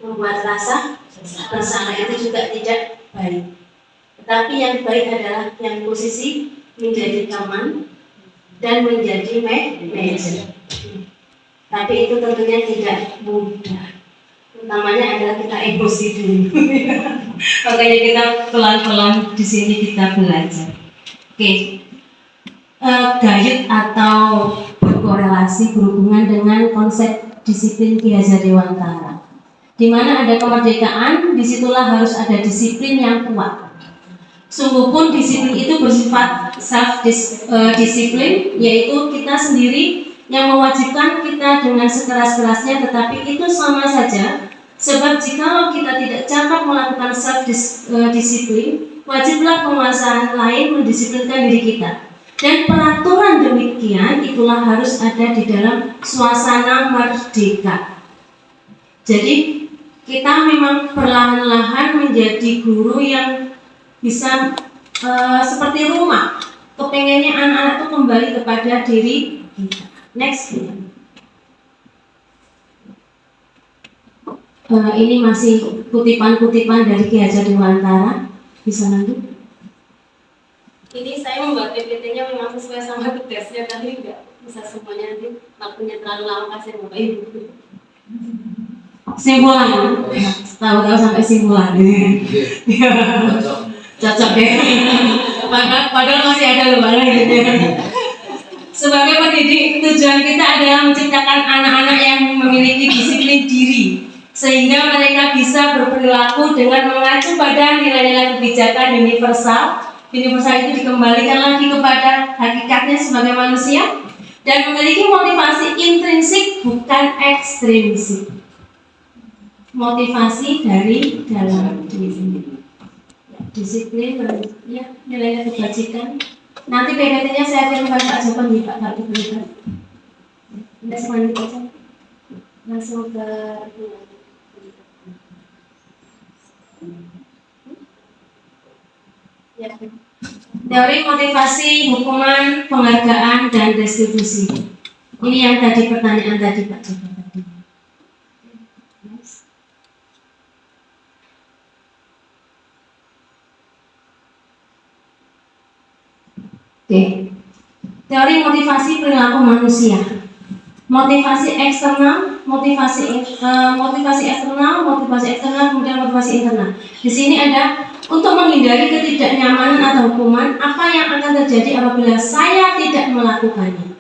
membuat rasa bersama itu juga tidak baik. Tetapi yang baik adalah yang posisi menjadi teman, dan menjadi manajer. Tapi itu tentunya tidak mudah. Utamanya adalah kita emosi dulu. Makanya kita pelan-pelan di sini kita belajar. Oke. Gayut atau berkorelasi berhubungan dengan konsep disiplin Ki Hajar Dewantara. Di mana ada kemerdekaan, disitulah harus ada disiplin yang kuat. Sungguh pun disiplin itu bersifat self-disiplin, yaitu kita sendiri yang mewajibkan kita dengan sekeras-kerasnya, tetapi itu sama saja. Sebab jika kita tidak cakap melakukan self-disiplin, wajiblah penguasa lain mendisiplinkan diri kita. Dan peraturan demikian itulah harus ada di dalam suasana merdeka. Jadi kita memang perlahan-lahan menjadi guru yang bisa seperti rumah. Kepengennya anak-anak itu kembali kepada diri kita. Next. Ini masih kutipan-kutipan dari Ki Hajar Dewantara. Bisa lanjut. Ini saya membuat PPT-nya memang sesuai sama tugasnya, tapi enggak bisa semuanya, nanti waktunya terlalu lama, kasih Bapak Ibu. Simpulan, tahu-tahu sampai simpulan. Cocok deh. Padahal masih ada lembaran gitu. Sebagai pendidik, tujuan kita adalah menciptakan anak-anak yang memiliki disiplin diri, sehingga mereka bisa berperilaku dengan mengacu pada nilai-nilai kebijakan universal. Universal itu dikembalikan lagi kepada hakikatnya sebagai manusia dan memiliki motivasi intrinsik bukan ekstrinsik. Motivasi dari dalam diri sendiri. Disiplin, ya, nilai kebajikan. Nanti PPT-nya saya kirimkan Pak Joko nih Pak, kalau diberikan. Kita semuanya baca. Langsung ke ya. Teori motivasi, hukuman, penghargaan, dan restitusi. Ini yang tadi pertanyaan tadi Pak Joko tadi. Oke. Teori motivasi perilaku manusia. Motivasi eksternal, motivasi eksternal, kemudian motivasi internal. Di sini ada untuk menghindari ketidaknyamanan atau hukuman, apa yang akan terjadi apabila saya tidak melakukannya.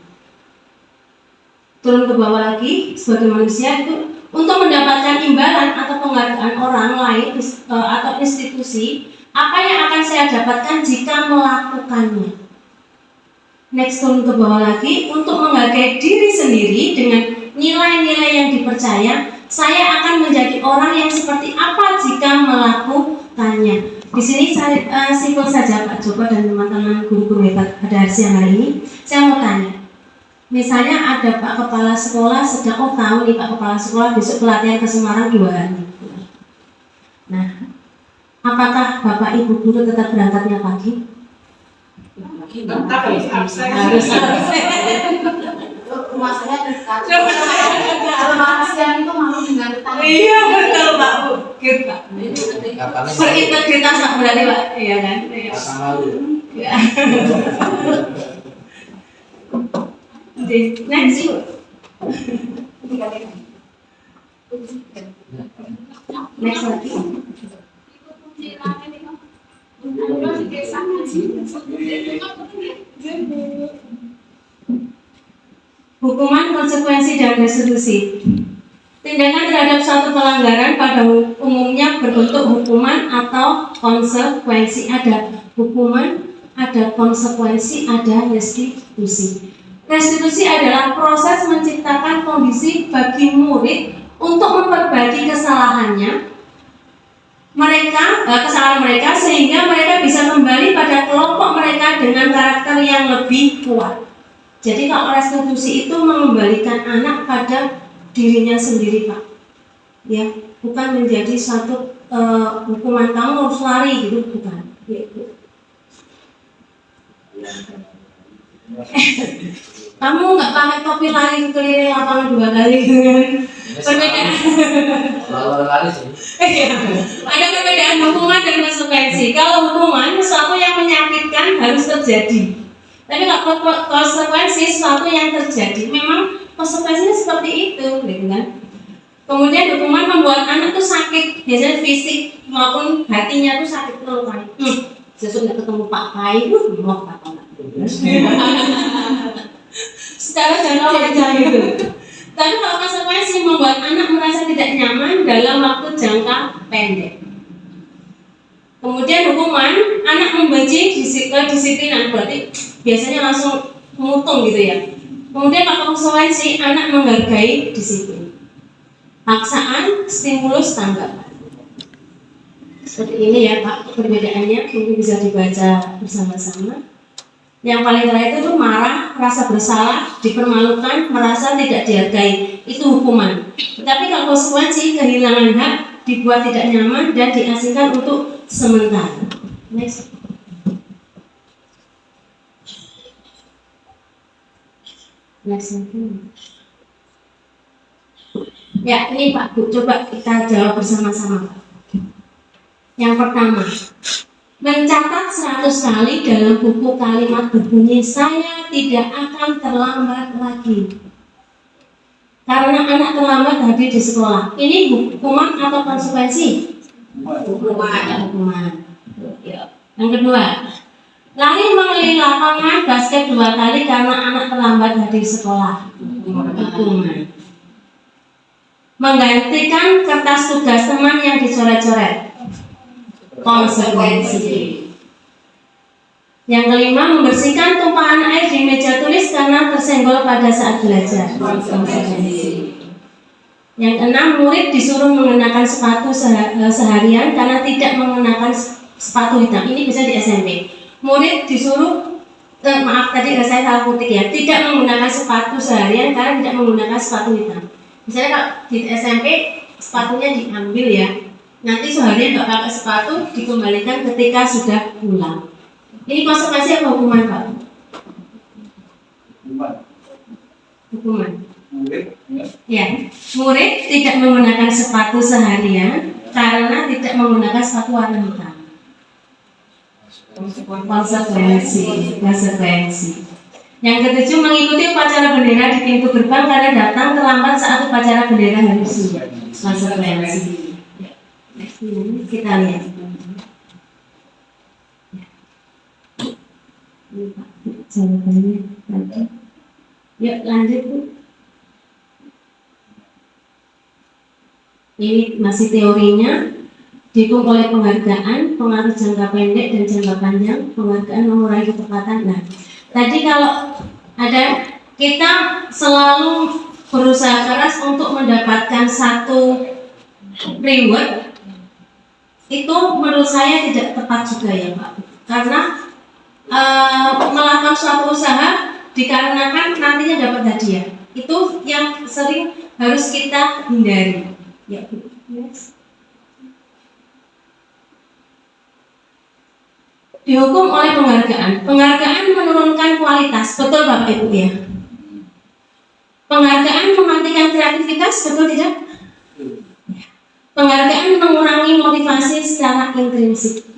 Turun ke bawah lagi, sebagai manusia itu untuk mendapatkan imbalan atau penghargaan orang lain atau institusi, apa yang akan saya dapatkan jika melakukannya. Next, turun ke bawah lagi, untuk menghargai diri sendiri dengan nilai-nilai yang dipercaya, saya akan menjadi orang yang seperti apa jika melakukannya. Di sini saya simpel saja Pak Joko dan teman-teman guru-guru hebat pada siang hari ini. Saya mau tanya, misalnya ada Pak Kepala Sekolah sedang tahu nih Pak Kepala Sekolah besok pelatihan ke Semarang 2 hari. Nah, apakah Bapak Ibu guru tetap berangkatnya pagi? Harus. Rumah saya dekat. Kalau makan siang itu malu dengan tetangga. Iya betul Pak Bu. Kita. Berintegritas Pak berarti Pak. Iya kan? Iya. Ya. Next. Next lagi. Hukuman, konsekuensi, dan restitusi. Tindakan terhadap suatu pelanggaran pada umumnya berbentuk hukuman atau konsekuensi. Ada hukuman, ada konsekuensi, ada restitusi. Restitusi adalah proses menciptakan kondisi bagi murid untuk memperbaiki kesalahan mereka sehingga mereka bisa kembali pada kelompok mereka dengan karakter yang lebih kuat. Jadi kalau restitusi itu mengembalikan anak pada dirinya sendiri Pak, ya, bukan menjadi suatu hukuman kamu harus lari gitu, bukan. Kamu nggak pakai topi lari keliling lapangan 2 kali. Perbedaan. Ada perbedaan hukuman dan konsekuensi. Kalau hukuman sesuatu yang menyakitkan harus terjadi. Tapi kalau konsekuensi sesuatu yang terjadi, memang konsekuensinya seperti itu, gitu kan? Kemudian hukuman membuat anak tuh sakit, biasanya fisik maupun hatinya tuh sakit terus kan. Sesuk nggak ketemu Pak Kai, mau apa nggak? Secara general aja gitu. Tapi kalau konsekuensi membuat anak merasa tidak nyaman dalam waktu jangka pendek. Kemudian hukuman, anak membenci disiplinan, berarti biasanya langsung mutung gitu ya. Kemudian kalau konsekuensi, anak menghargai disiplin. Paksaan, stimulus, tanggapan. Seperti ini ya Pak, perbedaannya mungkin bisa dibaca bersama-sama. Yang paling terakhir itu marah, merasa bersalah, dipermalukan, merasa tidak dihargai. Itu hukuman. Tetapi kalau konsekuensi, kehilangan hak, dibuat tidak nyaman, dan diasingkan untuk sementara. Next. Next. Ya, ini Pak Bu, coba kita jawab bersama-sama Pak. Yang pertama, mencatat 100 kali dalam buku kalimat berbunyi saya tidak akan terlambat lagi. Karena anak terlambat hadir di sekolah. Ini hukuman atau konsekuensi? Hukuman. Yang kedua, lari mengelilingi lapangan basket 2 kali karena anak terlambat hadir di sekolah. Hukuman. Menggantikan kertas tugas teman yang dicoret-coret. Konsekuensi. Yang kelima, membersihkan tumpahan air di meja tulis karena tersenggol pada saat belajar. Konsekuensi. Yang keenam, murid disuruh mengenakan sepatu seharian karena tidak mengenakan sepatu hitam. Ini bisa di SMP. Murid disuruh, maaf tadi saya salah kutip ya, tidak menggunakan sepatu seharian karena tidak menggunakan sepatu hitam. Misalnya kalau di SMP sepatunya diambil ya, nanti seharian nggak pakai sepatu dikembalikan ketika sudah pulang. Ini konsekuensi apa hukuman Pak? Hukuman. Ya, murid tidak menggunakan sepatu seharian karena tidak menggunakan sepatu warna hitam. Konsekuensi. Yang ketujuh, mengikuti upacara bendera di pintu gerbang karena datang terlambat saat upacara bendera harus konsekuensi. Next, kita lihat. Ini Pak, jawabannya tadi. Yuk lanjut Bu. Ini masih teorinya. Didukung oleh penghargaan, pengaruh jangka pendek dan jangka panjang, penghargaan mengurangi ketepatan. Nah, tadi kalau ada kita selalu berusaha keras untuk mendapatkan satu reward, itu menurut saya tidak tepat juga ya Pak. Karena melakukan suatu usaha dikarenakan nantinya dapat hadiah. Itu yang sering harus kita hindari. Ya, yes. Dihukum oleh penghargaan. Penghargaan menurunkan kualitas, betul Bapak Ibu ya. Penghargaan mematikan kreativitas, betul tidak? Penghargaan mengurangi motivasi secara intrinsik.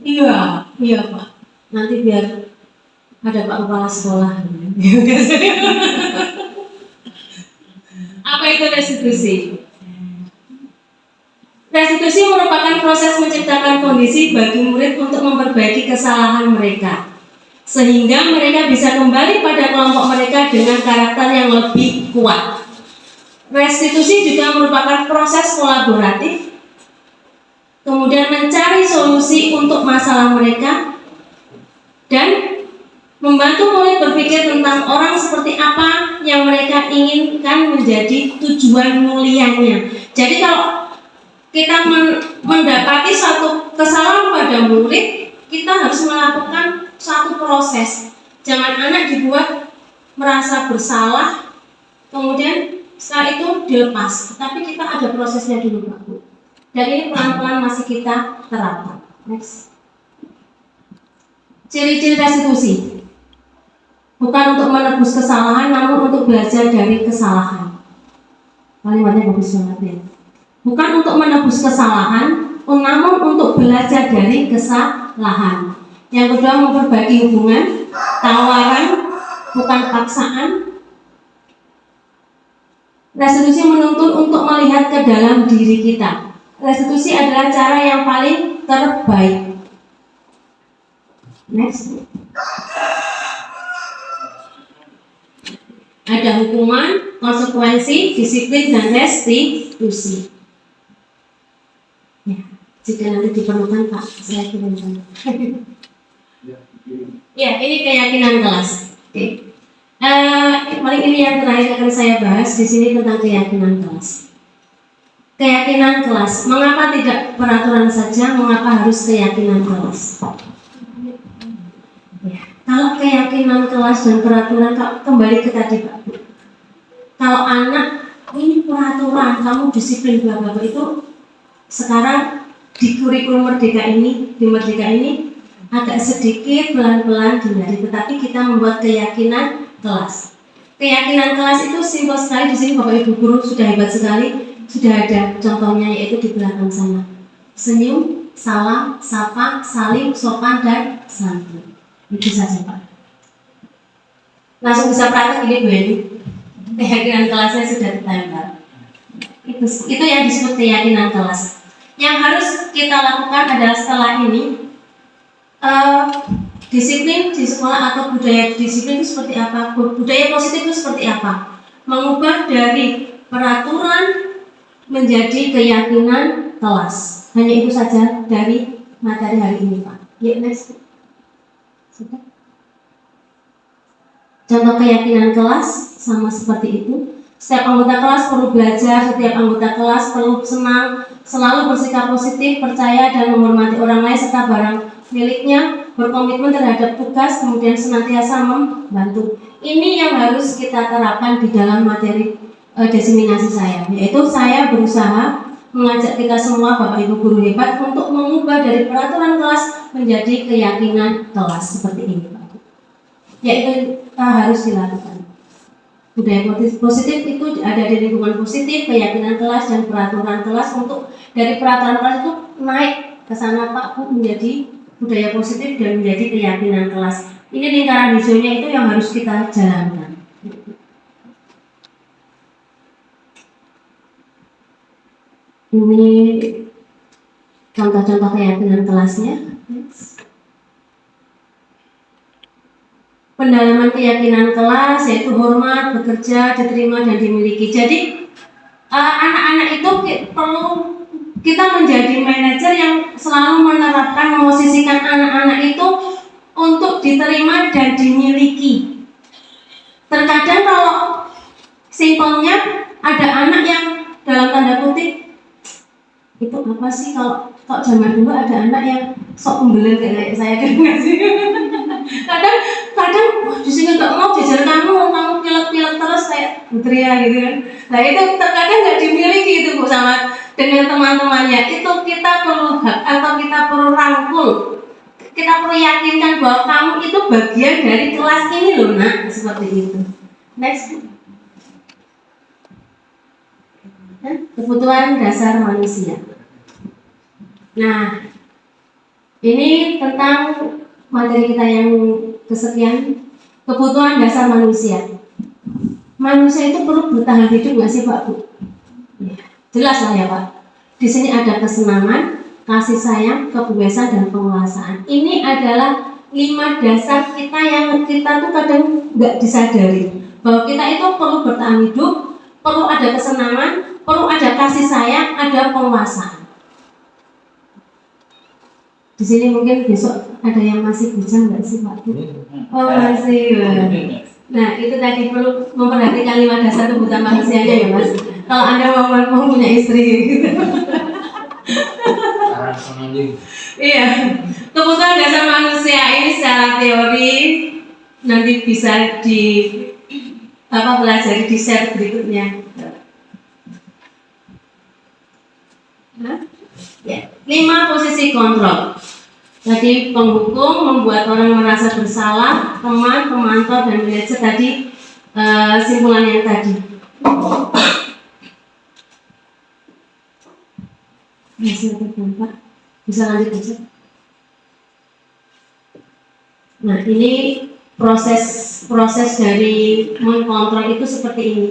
Iya Pak. Nanti biar ada Pak Kepala Sekolah. Apa itu restitusi? Restitusi merupakan proses menciptakan kondisi bagi murid untuk memperbaiki kesalahan mereka, sehingga mereka bisa kembali pada kelompok mereka dengan karakter yang lebih kuat. Restitusi juga merupakan proses kolaboratif, kemudian mencari solusi untuk masalah mereka, dan membantu murid berpikir tentang orang seperti apa yang mereka inginkan menjadi tujuan mulianya. Jadi kalau kita mendapati suatu kesalahan pada murid, kita harus melakukan suatu proses. Jangan anak dibuat merasa bersalah, kemudian setelah itu dilepas. Tapi kita ada prosesnya dulu Pak Bu. Dan ini pelan-pelan masih kita terapkan. Next. Ciri-ciri restitusi. Bukan untuk menebus kesalahan, namun untuk belajar dari kesalahan. Kalimatnya bagus banget ya. Bukan untuk menebus kesalahan, namun untuk belajar dari kesalahan. Yang kedua, memperbaiki hubungan, tawaran, bukan paksaan. Restitusi menuntut untuk melihat ke dalam diri kita. Restitusi adalah cara yang paling terbaik. Next. Ada hukuman, konsekuensi, disiplin, dan restitusi. Ya, jika nanti diperlukan Pak, saya kirimkan. Ya, ini keyakinan kelas. Oke. Paling ini yang terakhir akan saya bahas di sini tentang keyakinan kelas. Keyakinan kelas. Mengapa tidak peraturan saja? Mengapa harus keyakinan kelas? Ya, kalau keyakinan kelas dan peraturan, kembali ke tadi Pak. Kalau anak ini peraturan, kamu disiplin bla bla bla, itu sekarang di kurikulum Merdeka ini, di Merdeka ini agak sedikit pelan-pelan dihindari, tetapi kita membuat keyakinan kelas. Keyakinan kelas itu simpel sekali. Di sini Bapak Ibu guru sudah hebat sekali, sudah ada contohnya, yaitu di belakang sana. Senyum, salam, sapa, saling, sopan, dan santun. Itu saja Pak. Langsung bisa praktek ini Bu Eni. Keyakinan kelasnya sudah ditempel. Itu yang disebut keyakinan kelas. Yang harus kita lakukan adalah setelah ini, disiplin di sekolah atau budaya disiplin itu seperti apa? Budaya positif itu seperti apa? Mengubah dari peraturan menjadi keyakinan kelas. Hanya itu saja dari materi hari ini Pak. Ya, next. Sudah. Contoh keyakinan kelas sama seperti itu. Setiap anggota kelas perlu belajar, setiap anggota kelas perlu senang, selalu bersikap positif, percaya dan menghormati orang lain serta barang miliknya, berkomitmen terhadap tugas, kemudian senantiasa membantu. Ini yang harus kita terapkan di dalam materi diseminasi saya, yaitu saya berusaha mengajak kita semua Bapak Ibu guru hebat untuk mengubah dari peraturan kelas menjadi keyakinan kelas seperti ini Pak. Yaitu harus dilakukan. Budaya positif itu ada di lingkungan positif, keyakinan kelas dan peraturan kelas. Untuk dari peraturan kelas itu naik ke sana Pak Bu, menjadi budaya positif dan menjadi keyakinan kelas. Ini lingkaran hijaunya itu yang harus kita jalankan. Ini contoh-contoh keyakinan kelasnya. Pendalaman keyakinan kelas yaitu hormat, bekerja, diterima dan dimiliki. Jadi anak-anak itu perlu kita menjadi manajer yang selalu menerapkan, memosisikan anak-anak itu untuk diterima dan dimiliki. Terkadang kalau simpelnya ada anak yang dalam tanda kutip, itu apa sih, kalau zaman dulu ada anak yang sok pembelit kayak saya kan nggak sih? kadang di sini nggak mau jajar kamu pilek-pilek terus kayak Putria gitu kan. Nah itu terkadang nggak dimiliki itu Bu sama dengan teman-temannya. Itu kita perlu atau kita perlu rangkul, kita perlu yakinkan bahwa kamu itu bagian dari kelas ini loh nak, seperti itu. Next. Kebutuhan dasar manusia. Nah, ini tentang materi kita yang kesekian, kebutuhan dasar manusia. Manusia itu perlu bertahan hidup nggak sih Pak Bu? Ya, jelas lah ya Pak. Di sini ada kesenangan, kasih sayang, kebebasan dan penguasaan. Ini adalah 5 dasar kita yang kita tuh kadang nggak disadari bahwa kita itu perlu bertahan hidup, perlu ada kesenangan, perlu ada kasih sayang, ada penguasaan. Di sini mungkin besok ada yang masih bujang nggak sih Pak? Oh masih. Nah itu tadi perlu memperhatikan 5 dasar kebutuhan manusianya ya Mas. Kalau Anda mau punya istri gitu. Iya. Kebutuhan dasar manusia ini secara teori nanti bisa pelajari di share berikutnya. Ya, 5 posisi kontrol. Jadi penghukum, membuat orang merasa bersalah, teman, pemantau dan manajer tadi simpulan yang tadi. Masih ada Pak? Bisa lanjut aja. Nah, ini proses dari mengkontrol itu seperti ini.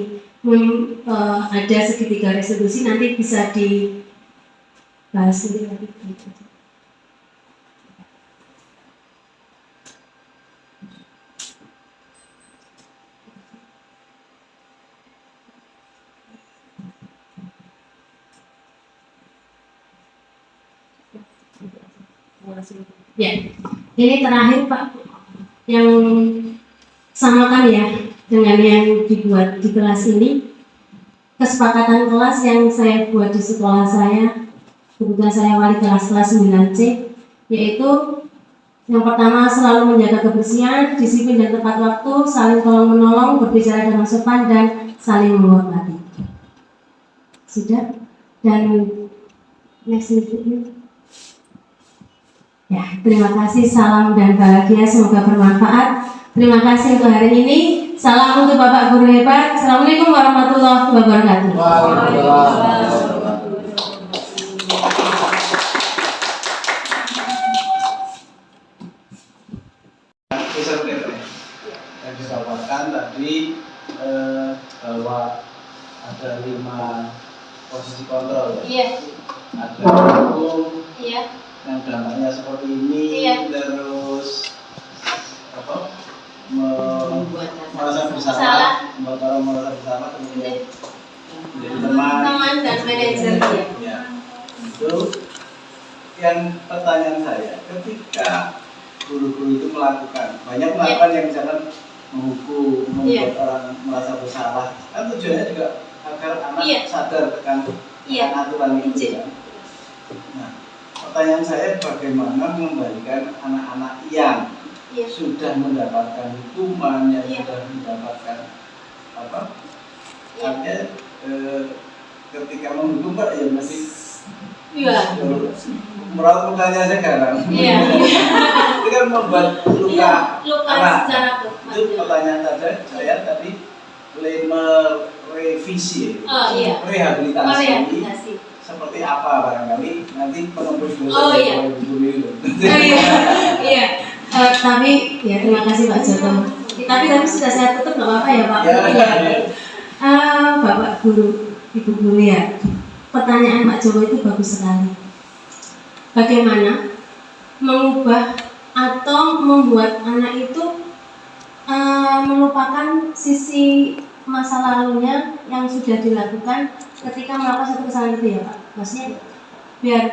Ada segitiga resolusi, nanti bisa dibahas nanti lagi. Ya, ini terakhir Pak, yang samakan ya dengan yang dibuat di kelas ini. Kesepakatan kelas yang saya buat di sekolah saya, kebetulan saya wali kelas 9C, yaitu yang pertama selalu menjaga kebersihan, disiplin dan tepat waktu, saling tolong menolong, berbicara dengan sopan dan saling menghormati. Sudah? Dan next slide. Ya, terima kasih, salam dan bahagia, semoga bermanfaat. Terima kasih untuk hari ini. Salam untuk Bapak Guru hebat. Assalamualaikum warahmatullahi wabarakatuh. Yang disampaikan tadi bahwa ada 5 posisi kontrol. Iya. Ada hukum. Iya. Yang dampaknya seperti ini, terus merasa bersalah, membuat orang merasa bersalah, kemudian menjadi teman dan manajer. Ya. Itu yang pertanyaan saya, ketika guru-guru itu melakukan yang misalkan menghukum, membuat orang merasa bersalah, kan tujuannya juga agar anak sadar akan aturan itu kan. Nah, pertanyaan saya, bagaimana mengembalikan anak-anak yang sudah mendapatkan hukuman, yang sudah mendapatkan artinya ketika menghukum Pak ya masih merawat mukanya aja garam. Itu kan membuat luka anak. Itu pertanyaan saya tadi merevisi, rehabilitasi. Seperti apa barangkali nanti penembus dosa tapi ya terima kasih Pak Joko. Tapi sudah saya tutup, nggak apa-apa ya Pak. Bapak Guru, Ibu Guru ya, pertanyaan Pak Joko itu bagus sekali. Bagaimana mengubah atau membuat anak itu melupakan sisi masa lalunya yang sudah dilakukan ketika melakukan satu kesalahan itu ya Pak. Maksudnya biar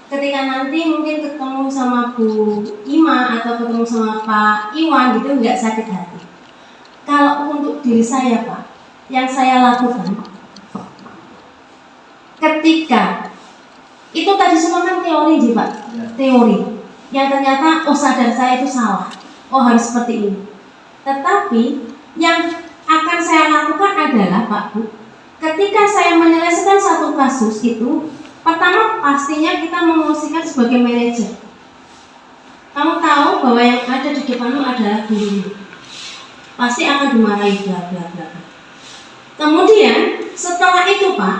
ketika nanti mungkin ketemu sama Bu Ima atau ketemu sama Pak Iwan gitu nggak sakit hati. Kalau untuk diri saya Pak, yang saya lakukan ketika itu tadi semua kan teori sih Pak, teori yang ternyata sadar saya itu salah, harus seperti ini. Tetapi yang akan saya lakukan adalah Pak Bu, ketika saya menyelesaikan satu kasus itu, pertama pastinya kita memosisikan sebagai manajer. Kamu tahu bahwa yang ada di depanmu adalah gurumu, pasti akan dimarahi bla bla bla. Kemudian setelah itu Pak,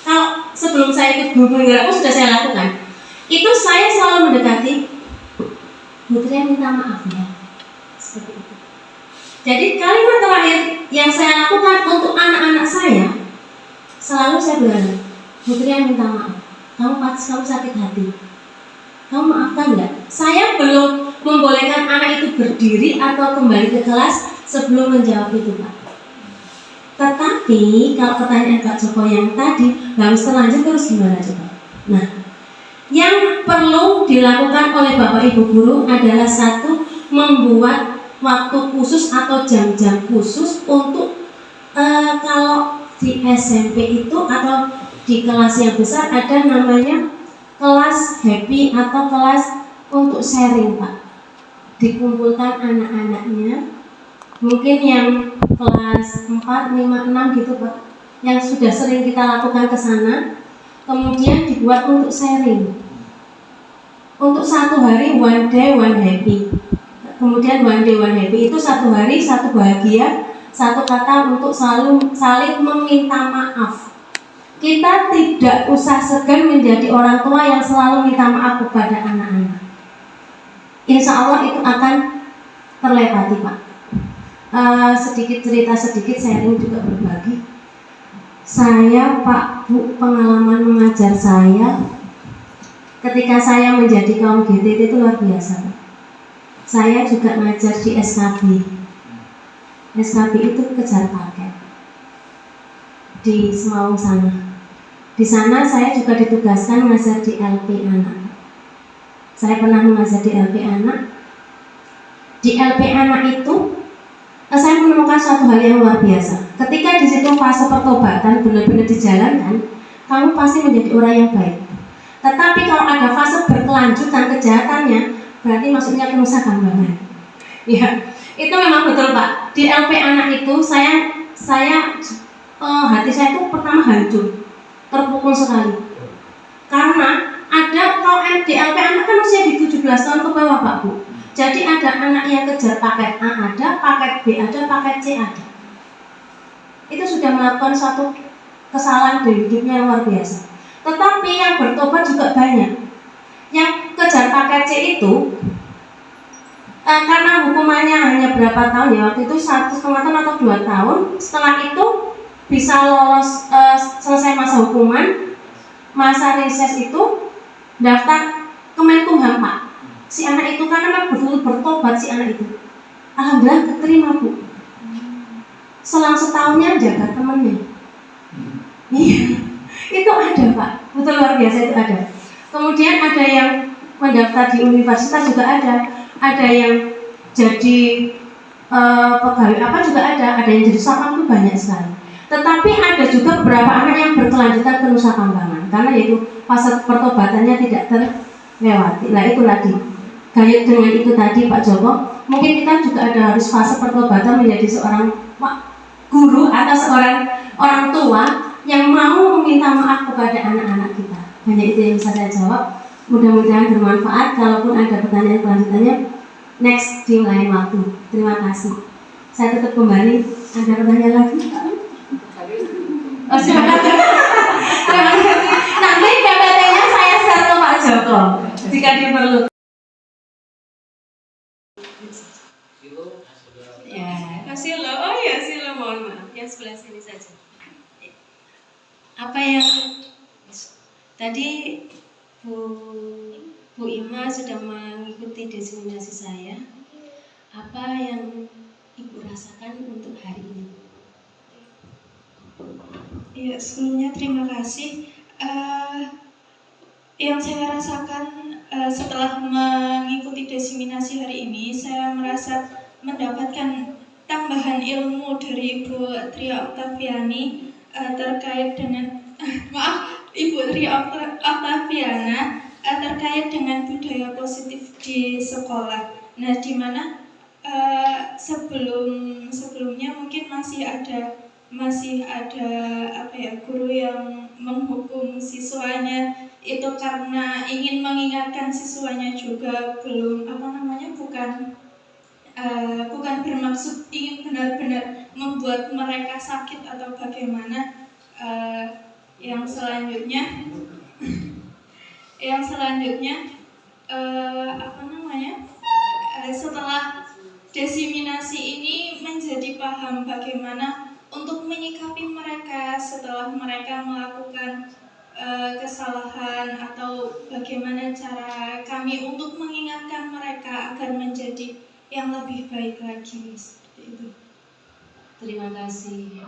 kalau sebelum saya ikut guru penggerakku sudah saya lakukan, itu saya selalu mendekati Putri minta maaf ya, seperti itu. Jadi kalimat terakhir yang saya lakukan untuk anak-anak saya, selalu saya bilang, Putri minta maaf, kamu sakit hati, kamu maafkan nggak? Saya belum membolehkan anak itu berdiri atau kembali ke kelas sebelum menjawab itu Pak. Tetapi kalau pertanyaan Pak Joko yang tadi harus terlanjur terus gimana coba? Nah, yang perlu dilakukan oleh Bapak Ibu Guru adalah satu, membuat waktu khusus atau jam-jam khusus untuk kalau di SMP itu atau di kelas yang besar ada namanya kelas happy atau kelas untuk sharing Pak. Dikumpulkan anak-anaknya, mungkin yang kelas 4, 5, 6 gitu Pak, yang sudah sering kita lakukan ke sana, kemudian dibuat untuk sharing. Untuk satu hari, one day, one happy. Kemudian one day, one happy itu satu hari, satu bahagia, satu kata untuk saling meminta maaf. Kita tidak usah segan menjadi orang tua yang selalu minta maaf kepada anak-anak. Insya Allah itu akan terlewati Pak. Sedikit cerita, sedikit sharing juga berbagi. Saya Pak Bu, pengalaman mengajar saya ketika saya menjadi kaum GTT itu luar biasa Pak. Saya juga ngajar di SKB. SKB itu kejar paket di Semaung sana. Di sana saya juga ditugaskan mengajar di LP anak. Saya pernah mengajar di LP anak. Di LP anak itu saya menemukan suatu hal yang luar biasa. Ketika di situ fase pertobatan benar-benar dijalankan, kamu pasti menjadi orang yang baik. Tetapi kalau ada fase berkelanjutan kejahatannya, berarti maksudnya kerusakan banget. Ya, itu memang betul Pak. Di LP anak itu hati saya itu pertama hancur, terpukul sekali. Karena ada kalau di LP anak kan usia di 17 tahun ke bawah Pak Bu. Jadi ada anak yang kejar paket A ada, paket B ada, paket C ada. Itu sudah melakukan suatu kesalahan di hidupnya yang luar biasa. Tetapi yang bertobat juga banyak. Yang kejar paket C itu karena hukumannya hanya berapa tahun ya, waktu itu 1,5 tahun atau 2 tahun. Setelah itu bisa lolos selesai masa hukuman, masa reses itu daftar Kemenkumham Pak. Si anak itu karena betul bertobat si anak itu, alhamdulillah keterima Bu. Selang setahunnya jaga temennya. Iya, itu ada Pak, betul luar biasa itu ada. Kemudian ada yang mendaftar di universitas juga ada yang jadi pegawai apa juga ada yang jadi satpam itu banyak sekali. Tetapi ada juga beberapa anak yang berkelanjutan ke Nusa Kambangan karena yaitu fase pertobatannya tidak terlewati. Nah itu lagi. Gayut dengan itu tadi Pak Joko, mungkin kita juga ada harus fase pertobatan menjadi seorang guru atau seorang orang tua yang mau meminta maaf kepada anak-anak kita. Hanya itu yang bisa saya jawab. Mudah-mudahan bermanfaat. Kalaupun ada pertanyaan selanjutnya, next di lain waktu. Terima kasih. Saya tutup kembali. Ada pertanyaan lagi? Oh, silakan. Terima kasih. Nanti PPT-nya saya share ke Pak Joko jika diperlukan. Ya, Silo. Oh ya, Silo, mohon maaf. Yang sebelah sini saja. Apa yang tadi Bu Ima sudah mengikuti diseminasi saya. Apa yang Ibu rasakan untuk hari ini? Ya, sebelumnya terima kasih. Yang saya rasakan setelah mengikuti diseminasi hari ini, saya merasa mendapatkan tambahan ilmu dari Ibu Tria Oktaviani terkait dengan Ibu Tria Oktaviana terkait dengan budaya positif di sekolah. Nah, di mana sebelumnya mungkin masih ada apa ya, guru yang menghukum siswanya itu karena ingin mengingatkan siswanya juga bukan bermaksud ingin benar-benar membuat mereka sakit atau bagaimana. Yang selanjutnya setelah diseminasi ini menjadi paham bagaimana untuk menyikapi mereka setelah mereka melakukan kesalahan, atau bagaimana cara kami untuk mengingatkan mereka agar menjadi yang lebih baik lagi, seperti itu. Terima kasih.